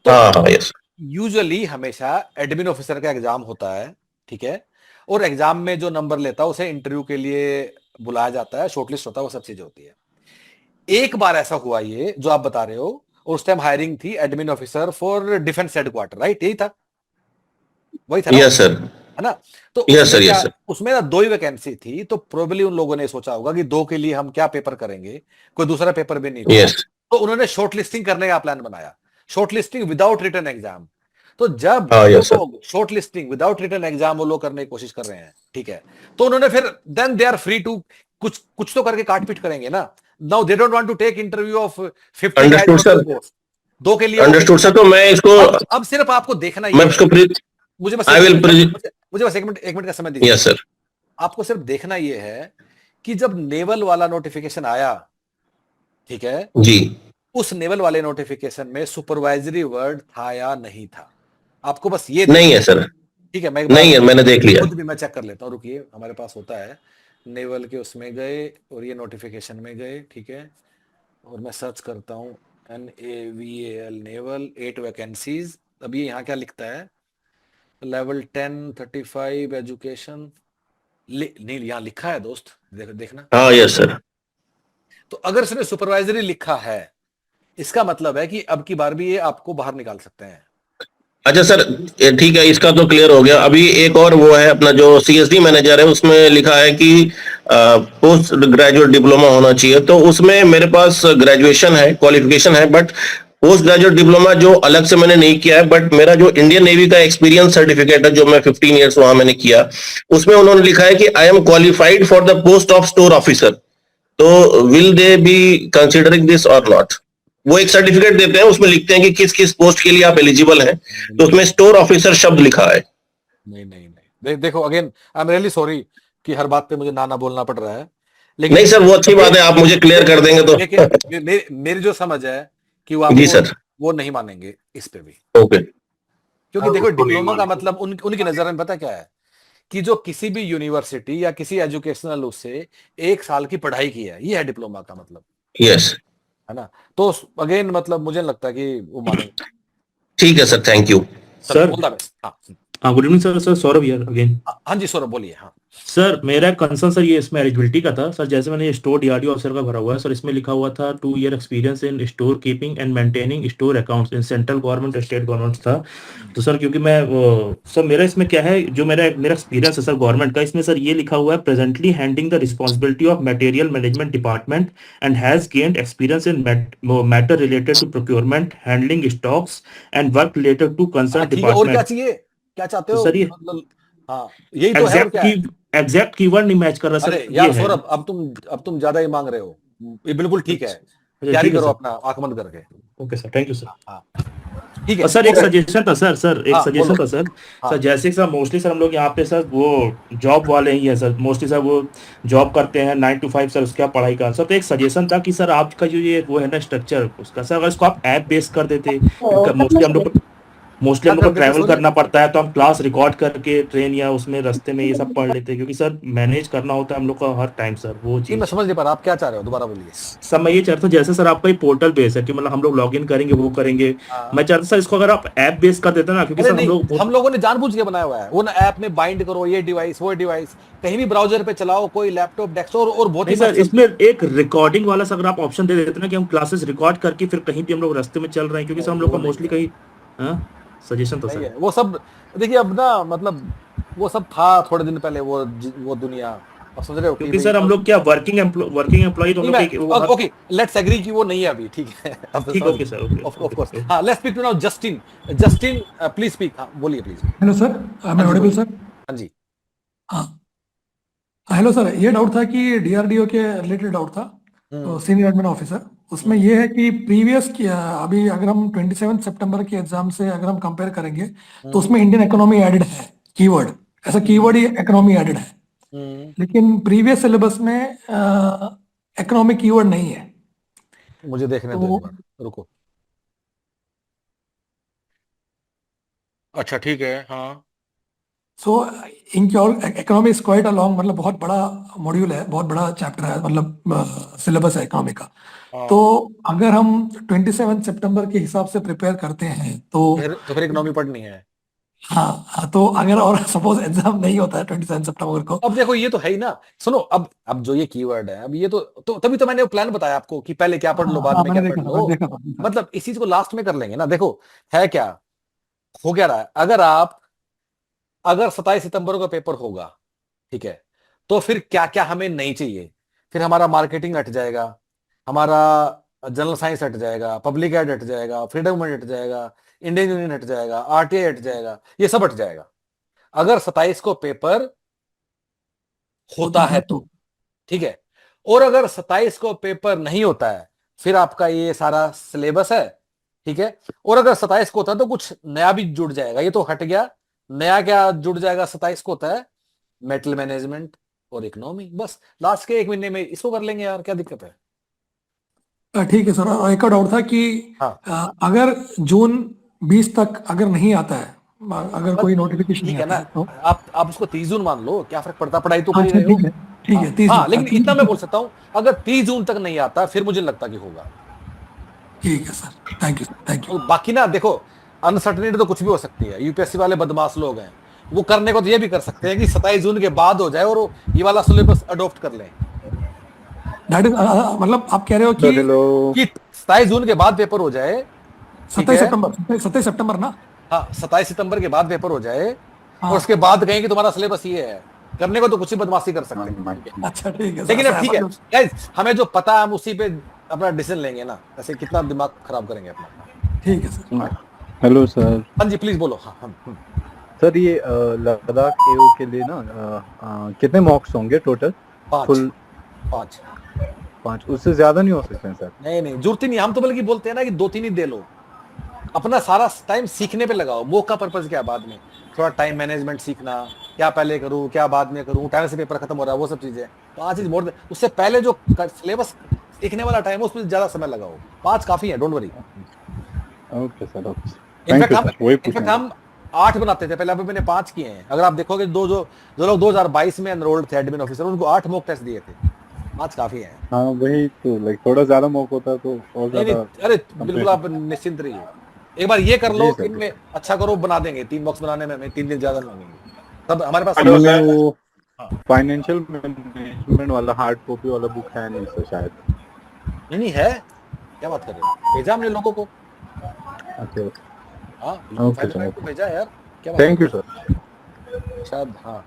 तो हाँ हाँ यस। यूजुअली हमेशा एडमिन ऑफिसर का एग्जाम होता है, ठीक है, और एग्जाम में जो नंबर लेता है उसे इंटरव्यू के लिए बुलाया जाता है, शॉर्टलिस्ट होता है, वो सब चीजें होती है। एक बार ऐसा हुआ ये जो आप बता रहे हो, और उस टाइम हायरिंग थी admin officer for defence headquarter, right, यही था, वही था ना, यस सर। है ना। तो यस उसमें सर, क्या, यस सर। उसमें ना 2 ही वैकेंसी थी, तो प्रोबेबली उन लोगों ने सोचा होगा कि 2 के लिए हम क्या पेपर करेंगे, कोई दूसरा पेपर भी नहीं था, यस। तो उन्होंने शॉर्टलिस्टिंग करने का प्लान बनाया, शॉर्टलिस्टिंग विदाउट रिटन एग्जाम। तो जब हाँ वो यस सर। लोग शॉर्टलिस्टिंग विदाउट रिटन एग्जाम वो लोग करने की कोशिश कर रहे हैं, ठीक है, तो उन्होंने फिर then they are free to कुछ कुछ तो करके काट पीट करेंगे ना। Now they don't want to take interview of 50 understood sir. Post, 2 के लिए अंडरस्टूड सर, तो मैं इसको, अब सिर्फ आपको देखना मैं ये इसको है, मुझे बस आई विल मुझे बस 1 मिनट का समय दीजिए। Yes sir. आपको सिर्फ देखना ये है कि जब नेवल वाला नोटिफिकेशन आया, ठीक है, जी। उस नेवल वाले नोटिफिकेशन में सुपरवाइजरी वर्ड था या नहीं था, आपको बस ये नहीं है सर। ठीक है। मैं एक नहीं बार है, मैंने देख लिया। खुद भी मैं चेक कर लेता हूँ, रुकिए, हमारे पास होता है नेवल के, उसमें गए और ये नोटिफिकेशन में गए, ठीक है, और मैं सर्च करता हूँ NAVAL नेवल 8 वैकेंसीज। अभी यहाँ क्या लिखता है, लेवल 10 35 एजुकेशन, नहीं यहाँ लिखा है दोस्त, देखना। हाँ यस सर। तो अगर इसने सुपरवाइजरी लिखा है, इसका मतलब है कि अब की बार भी ये आपको बाहर निकाल सकते हैं। अच्छा सर, ठीक है, इसका तो क्लियर हो गया। अभी एक और वो है अपना जो CSD मैनेजर है, उसमें लिखा है कि पोस्ट ग्रेजुएट डिप्लोमा होना चाहिए, तो उसमें मेरे पास ग्रेजुएशन है, क्वालिफिकेशन है, बट पोस्ट ग्रेजुएट डिप्लोमा जो अलग से मैंने नहीं किया है, बट मेरा जो इंडियन नेवी का एक्सपीरियंस सर्टिफिकेट है, जो मैं 15 ईयर्स वहां मैंने किया, उसमें उन्होंने लिखा है कि I am qualified for the post of store officer. तो will they be considering this और नॉट? वो एक सर्टिफिकेट देते हैं, उसमें लिखते हैं कि किस किस पोस्ट के लिए आप एलिजिबल हैं, तो उसमें स्टोर ऑफिसर शब्द लिखा है। नहीं, देखो again I am really sorry कि हर बात पे मुझे ना बोलना पड़ रहा है, लेकिन नहीं सर, वो अच्छी बात है, आप मुझे क्लियर कर देंगे तो। लेकिन मेरी जो समझ है कि वो जी आपको सर। वो नहीं मानेंगे इस पे भी, ओके। क्योंकि देखो डिप्लोमा का मतलब उनकी नजर में पता क्या है कि जो किसी भी यूनिवर्सिटी या किसी एजुकेशनल उससे 1 साल की पढ़ाई की है, ये है डिप्लोमा का मतलब, यस। है ना। तो अगेन मतलब मुझे नहीं लगता कि वो मानेंगे। ठीक है सर, थैंक यू सर। हाँ हाँ, गुड इवनिंग सर। सौरभ यार अगेन। हाँ जी सौरभ बोलिए। हाँ सर, मेरा कंसर्न सर ये इसमें एलिजिबिलिटी का था सर। जैसे मैंने ये स्टोर DRDO ऑफिसर का भरा हुआ है सर, इसमें लिखा हुआ था 2 year experience in store keeping and maintaining store accounts in central government state government था। तो सर क्योंकि मैं सर मेरा इसमें क्या है, जो मेरा एक्सपीरियंस है सर गवर्नमेंट का, इसमें सर ये लिखा हुआ है presently handling the responsibility of material management department and has gained experience in matter related to procurement, handling stocks and work related to concern ठीक है, और क्या डिपार्टमेंट। चाहिए, क्या चाहते तो हो सर ये मतलब, हाँ यही तो है, और क्या है? एग्जैक्ट कीवर्ड नहीं मैच कर रहा सर। अरे ये यार है। सौरभ, अब तुम ज्यादा ही मांग रहे हो, ये बिल्कुल ठीक है, तैयारी ठीक है करो सर। अपना आंख बंद करके। Okay sir, thank you sir. हाँ ठीक है। और सर एक ओके। सजेशन था सर एक हाँ, सजेशन बोलो। था सर। हाँ। सर जैसे सर मोस्टली सर हम लोग यहाँ पे सर वो जॉब वाले ही हैं सर, मोस्टली सर वो जॉब करते हैं 9 to 5 सर, उसके बाद पढ़ाई का। सर तो एक सजेशन था कि सर आपका जो ये वो है ना स्ट्रक्चर उसका, सर अगर इसको आप ऐप बेस कर देते, मोस्टली हम लोग को ट्रैवल करना पड़ता है, तो हम क्लास रिकॉर्ड करके ट्रेन या उसमें रास्ते में ये सब पढ़ लेते हैं, क्योंकि सर मैनेज करना होता है हम लोग का हर टाइम सर वो जी चीज। मैं समझ नहीं पा रहा, आप क्या चाह रहे हो, दोबारा बोलिए। सर मैं ये चाहता हूँ जैसे सर आपका ये पोर्टल बेस है कि मतलब हम लोग लॉग इन करेंगे वो करेंगे, मैं चाहता सर इसको अगर आप ऐप बेस कर देते ना, क्योंकि अरे सर नहीं, हम लोगों ने जानबूझ के बनाया हुआ है, वो ना ऐप में बाइंड करो ये डिवाइस वो डिवाइस, कहीं भी ब्राउजर पे चलाओ, कोई लैपटॉप डेस्कटॉप, और बहुत ही नहीं सर इसमें एक रिकॉर्डिंग वाला सर अगर आप ऑप्शन दे देते ना कि हम क्लासेस रिकॉर्ड करके फिर कहीं भी हम लोग रास्ते में चल रहे हैं, क्योंकि सर हम लोग का मोस्टली कहीं। हाँ सजेशन तो नहीं सर है वो सब। देखिए अब ना मतलब वो सब था थोड़े दिन पहले, वो दुनिया, अब समझ रहे हो कि क्योंकि भाई सर हम लोग क्या वर्किंग एम्प्लॉय तो हम नहीं लोग मैं वो ओके लेट्स एग्री कि वो नहीं है अभी, ठीक है अब ठीक, समझ okay sir, okay of okay course. Okay. हाँ let's speak to now Justin. Justin please speak, हाँ बोलिए प्लीज। हेलो सर, हाँ मैं जी ऑडिबल बोलिए। सर? हाँ जी। हाँ, हेलो सर, ये डाउट था कि डीआरडीओ के रिलेटेड डाउट था। तो सीनियर एडमिन ऑफिसर, उसमें ये है कि प्रीवियस अभी अगर हम 27 सितंबर के एग्जाम से अगर हम कंपेयर करेंगे तो उसमें इंडियन इकोनॉमी एडेड है, कीवर्ड ऐसा कीवर्ड ही इकोनॉमी एडेड है, लेकिन प्रीवियस सिलेबस में इकोनॉमिक कीवर्ड नहीं है। मुझे देखने दो तो एक बार, रुको। अच्छा ठीक है, हाँ। सो इनकी और economy is quite a long, मतलब बहुत बड़ा मॉड्यूल है, बहुत बड़ा चैप्टर है, मतलब सिलेबस है इकोनॉमी का। तो अगर हम 27 सितंबर के हिसाब से प्रिपेयर करते हैं तो फिर इकोनॉमी पढ़नी है। हाँ, तो अगर और सपोज एग्जाम नहीं होता है 27 सितंबर को, अब देखो ये तो है ही ना, सुनो अब जो ये कीवर्ड है, अब ये तो तभी तो मैंने प्लान बताया आपको कि पहले क्या पढ़ लो, बाद हाँ में मैंने क्या देखा पढ़ था, लो। मतलब इस चीज को लास्ट में कर लेंगे ना। देखो है क्या, हो क्या रहा है, अगर 27 सितंबर का पेपर होगा, ठीक है, तो फिर क्या क्या हमें नहीं चाहिए। फिर हमारा मार्केटिंग हट जाएगा, हमारा जनरल साइंस हट जाएगा, पब्लिक एड हट जाएगा, फ्रीडम हट जाएगा, इंडियन यूनियन हट जाएगा, आरटीआई हट जाएगा, ये सब हट जाएगा अगर 27 को पेपर होता है तो, ठीक है। और अगर 27 को पेपर नहीं होता है, फिर आपका ये सारा सिलेबस है, ठीक है। और अगर 27 को होता है तो कुछ नया भी जुड़ जाएगा, ये तो हट गया, नया क्या जुड़ जाएगा 27 को होता है, मेटल मैनेजमेंट और इकोनॉमी। बस लास्ट के 1 महीने में इसको कर लेंगे यार, क्या दिक्कत है। ठीक है सर। और एक और डाउट था कि हाँ अगर जून 20 तक अगर नहीं आता है, अगर कोई नोटिफिकेशन नहीं ठीक है ना, आता है तो आप उसको 30 जून मान लो, क्या फर्क पड़ता, पढ़ाई तो कर ही अच्छा रहे हो। ठीक है 30 हाँ जून लेकिन इतना मैं बोल सकता हूं, अगर 30 जून तक नहीं आता फिर मुझे लगता कि होगा। ठीक है सर, थैंक यू। बाकी ना देखो, अनसर्टेनिटी तो कुछ भी हो सकती है, यूपीएससी वाले बदमाश लोग हैं, वो करने को तो ये भी कर सकते हैं कि 27 जून के बाद हो जाए और वो ये वाला सिलेबस अडॉप्ट कर लें। दैट इज मतलब आप कह रहे हो कि 27 जून के बाद पेपर हो जाए, ठीक 27 सितंबर ना? हाँ 27 सितंबर के बाद पेपर हो जाए, हाँ। और उसके बाद कहें कि तुम्हारा सिलेबस ये है, करने को तो कुछ ही बदमाशी कर सकते हैं। अच्छा ठीक है सर, लेकिन अब ठीक है मतलब- गाइस, हमें जो पता है हम उसी पे अपना डिसीजन लेंगे ना, ऐसे कितना दिमाग खराब करेंगे अपना। ठीक है सर। Hello sir. हाँ जी प्लीज बोलो। हाँ सर ये लद्दाख एओ के लिए ना कितने मॉक्स होंगे टोटल? 5। 5, उससे ज्यादा नहीं हो सकते हैं सर? नहीं जरूरत ही नहीं, हम तो बल्कि बोलते हैं ना कि 2-3 ही दे लो, अपना सारा टाइम सीखने पे लगाओ। मॉक का पर्पस क्या है, बाद में थोड़ा टाइम मैनेजमेंट सीखना, क्या पहले करूं क्या बाद में करूं, टाइम से पेपर खत्म हो रहा है, वो सब चीजें। 5 चीज मोर, उससे पहले जो सिलेबस सीखने वाला टाइम है उसमें ज्यादा समय लगाओ। 5 काफी है, don't worry. Okay sir, okay. In fact हम 8 बनाते थे पहले, अभी मैंने 5 किए हैं। अगर आप देखोगे जो लोग 2022 में एनरोल्ड थे एडमिन ऑफिसर, उनको 8 मॉक टेस्ट दिए थे। 5 काफी है। हाँ वही तो, लाइक थोड़ा ज्यादा मॉक होता तो और नहीं, ज्यादा। अरे बिल्कुल आप निश्चिंत रहिए, एक बार ये कर लो, जी सर, इनमें अच्छा करो, बना देंगे। 3 बॉक्स बनाने में हमें 3 दिन ज्यादा लगेंगे, तब हमारे पास वो फाइनेंशियल मैनेजमेंट वाला हार्ड कॉपी वाला बुक है नहीं सर शायद? नहीं है, क्या बात कर रहे हो, भेजा हमने लोगों को। ओके हाँ ओके सर, को भेजा यार, क्या बात थैंक यू कर सर। रहे हो? शायद हाँ,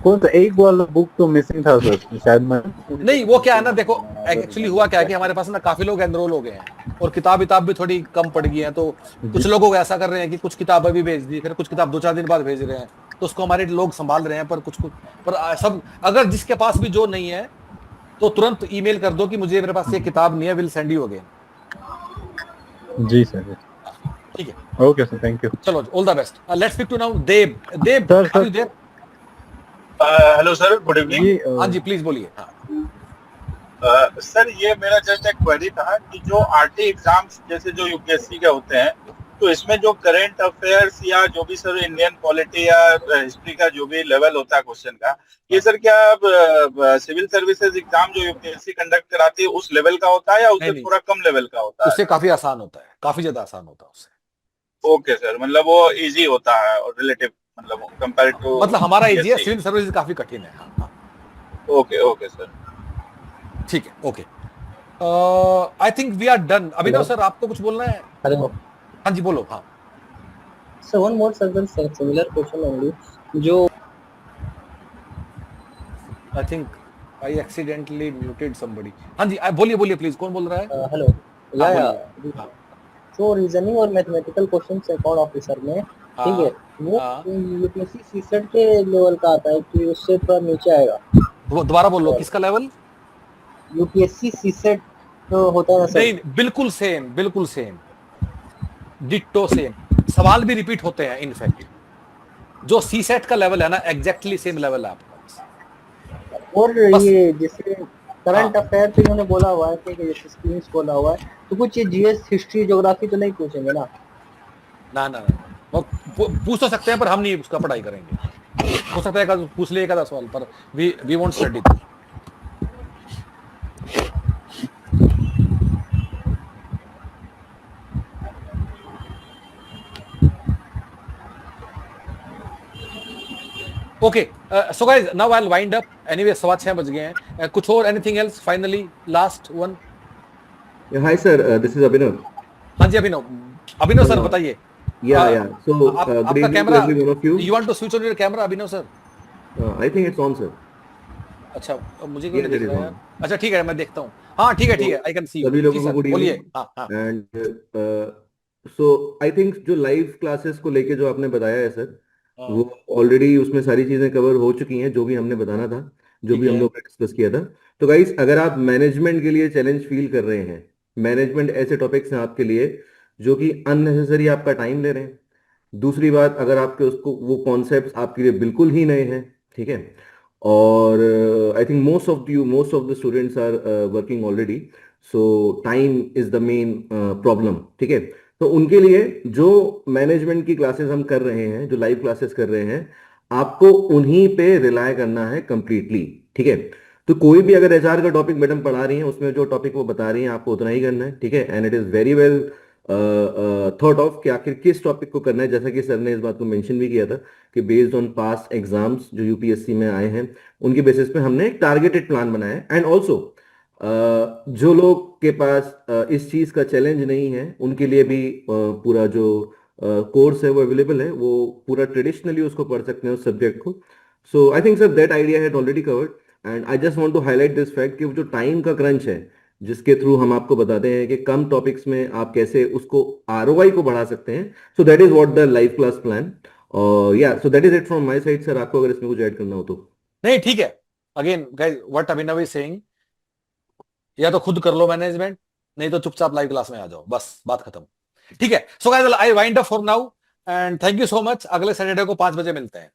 कौन सा एक वाला बुक तो मिसिंग था सर शायद। मैं नहीं वो क्या है ना, देखो एक्चुअली हुआ क्या है कि हमारे पास ना काफी लोग एनरोल हो गए हैं और किताब भी थोड़ी कम पड़ गई है, तो कुछ लोगों को ऐसा कर रहे हैं कि कुछ किताबें भी भेज दी, फिर कुछ किताब 2-4 दिन बाद भेज रहे हैं, तो उसको हमारे लोग संभाल रहे हैं। पर कुछ पर सब, अगर जिसके पास भी जो नहीं है तो तुरंत ईमेल कर दो कि मुझे मेरे पास ये किताब नहीं है, विल सेंड यू अगेन। जी सर, ठीक है, ओके सर, थैंक यू। चलो all the best. Let's speak to now Dev. Sir, Dev hello sir, good evening. हाँ जी प्लीज बोलिए। सर ये मेरा जस्ट एक क्वेरी था कि जो आरटी एग्जाम्स जैसे जो यूपीएससी के होते हैं, तो इसमें जो करंट अफेयर्स या जो भी सर इंडियन पॉलिटी या हिस्ट्री का जो भी लेवल होता है क्वेश्चन का, ये सर क्या सिविल सर्विसेज एग्जाम जो यूपीएससी कंडक्ट कराती है उस लेवल का होता है या उससे थोड़ा कम लेवल का होता है? उससे काफी आसान होता है, काफी ज्यादा आसान होता है उससे। ओके सर, मतलब वो इजी होता है और रिलेटिव, मतलब कंपेयर्ड टू, मतलब हमारा इजी है, सिविल सर्विसेज काफी कठिन है। हाँ। ओके सर, ठीक है, okay. I think we are done. Abhinav sir आपको कुछ बोलना है? हेलो हाँ जी बोलो। हाँ So one more similar question only. जो आई थिंक आई एक्सीडेंटली म्यूटेड समबडी। हाँ जी, बोलिए बोलिए प्लीज, कौन बोल रहा है? हेलो हाँ या बोलिए। हाँ जो रीजनिंग और मैथमेटिकल क्वेश्चंस अकाउंट ऑफिसर में, ठीक है, वो यूपीएससी सीसेट के लेवल का आता है कि उससे थोड़ा नीचे आएगा? वो दोबारा बोल लो, किसका लेवल? यूपीएससी सीसेट तो होता है ना सर? नहीं, बिल्कुल सेम, डिट्टो सेम, सवाल भी रिपीट होते हैं। इनफैक्ट जो सीसेट का लेवल है ना, एग्जैक्टली सेम लेवल है आपका। और ये जैसे करंट अफेयर पे इन्होंने बोला हुआ है कि जैसे स्कीम्स बोला हुआ है, तो कुछ ये जीएस, हिस्ट्री, ज्योग्राफी तो नहीं पूछेंगे ना? ना वो पूछ तो सकते हैं, पर हम नहीं उसका पढ़ाई करेंगे। हो सकता है पूछ ले एक आधा सवाल, पर we won't study. Okay, so guys now I will wind up. Anyway 6:15 बज गए हैं। कुछ और, anything else finally, last one? Hi sir, this is Abhinav. हाँ जी अभिनव सर बताइए। सो आपका camera, you want to switch on your camera Abhinav sir? I think it's on sir. अच्छा, मुझे क्यों नहीं दिख रहा है? अच्छा ठीक है, मैं देखता हूँ। हाँ ठीक है, आई कैन सी यू। सभी लोगों को गुड बोलिए। Evening. And so I think जो लाइव क्लासेस को लेके जो आपने बताया है सर, वो ऑलरेडी उसमें सारी चीजें कवर हो चुकी हैं, जो भी हमने बताना था, जो भी हम लोग ने डिस्कस किया था। तो गाइस, अगर आप मैनेजमेंट के लिए चैलेंज फील कर रहे हैं, मैनेजमेंट ऐसे टॉपिक्स हैं आपके लिए जो कि अननेसेसरी आपका टाइम ले रहे हैं। दूसरी बात, अगर आपके उसको वो कॉन्सेप्ट्स आपके लिए बिल्कुल ही नए हैं, ठीक है, और I think most of the students are working already, so time is the main problem, ठीक है। तो उनके लिए जो मैनेजमेंट की क्लासेस हम कर रहे हैं, जो लाइव क्लासेस कर रहे हैं, आपको उन्हीं पे रिलाय करना है कंप्लीटली, ठीक है। तो कोई भी अगर एचआर का टॉपिक मैडम पढ़ा रही हैं, उसमें जो टॉपिक वो बता रही हैं आपको उतना ही करना है, ठीक है। And it is very well thought of कि आखिर किस टॉपिक को करना है। जैसा कि सर ने इस बात को मेंशन भी किया था कि बेस्ड ऑन पास्ट एग्जाम्स जो यूपीएससी में आए हैं, उनके बेसिस पे हमने एक टारगेटेड प्लान बनाया है। एंड ऑल्सो जो लोग के पास इस चीज का चैलेंज नहीं है, उनके लिए भी पूरा जो कोर्स है वो अवेलेबल है, वो पूरा ट्रेडिशनली उसको पढ़ सकते हैं उस सब्जेक्ट को। So I think sir that idea had already covered, and I just want to highlight this fact कि जो टाइम का क्रंच है, जिसके थ्रू हम आपको बताते हैं कि कम टॉपिक्स में आप कैसे उसको आरओआई को बढ़ा सकते हैं। So that is what the live class plan, और या so that is it from my side. Sir, आपको अगर इसमें कुछ ऐड करना हो तो? नहीं, ठीक है। Again guys, what Abhinav is saying, या तो खुद कर लो मैनेजमेंट, नहीं तो चुपचाप लाइव क्लास में आ जाओ, बस बात खत्म, ठीक है। So guys, I wind up for now and thank you so much. अगले सैटरडे को 5 बजे मिलते हैं।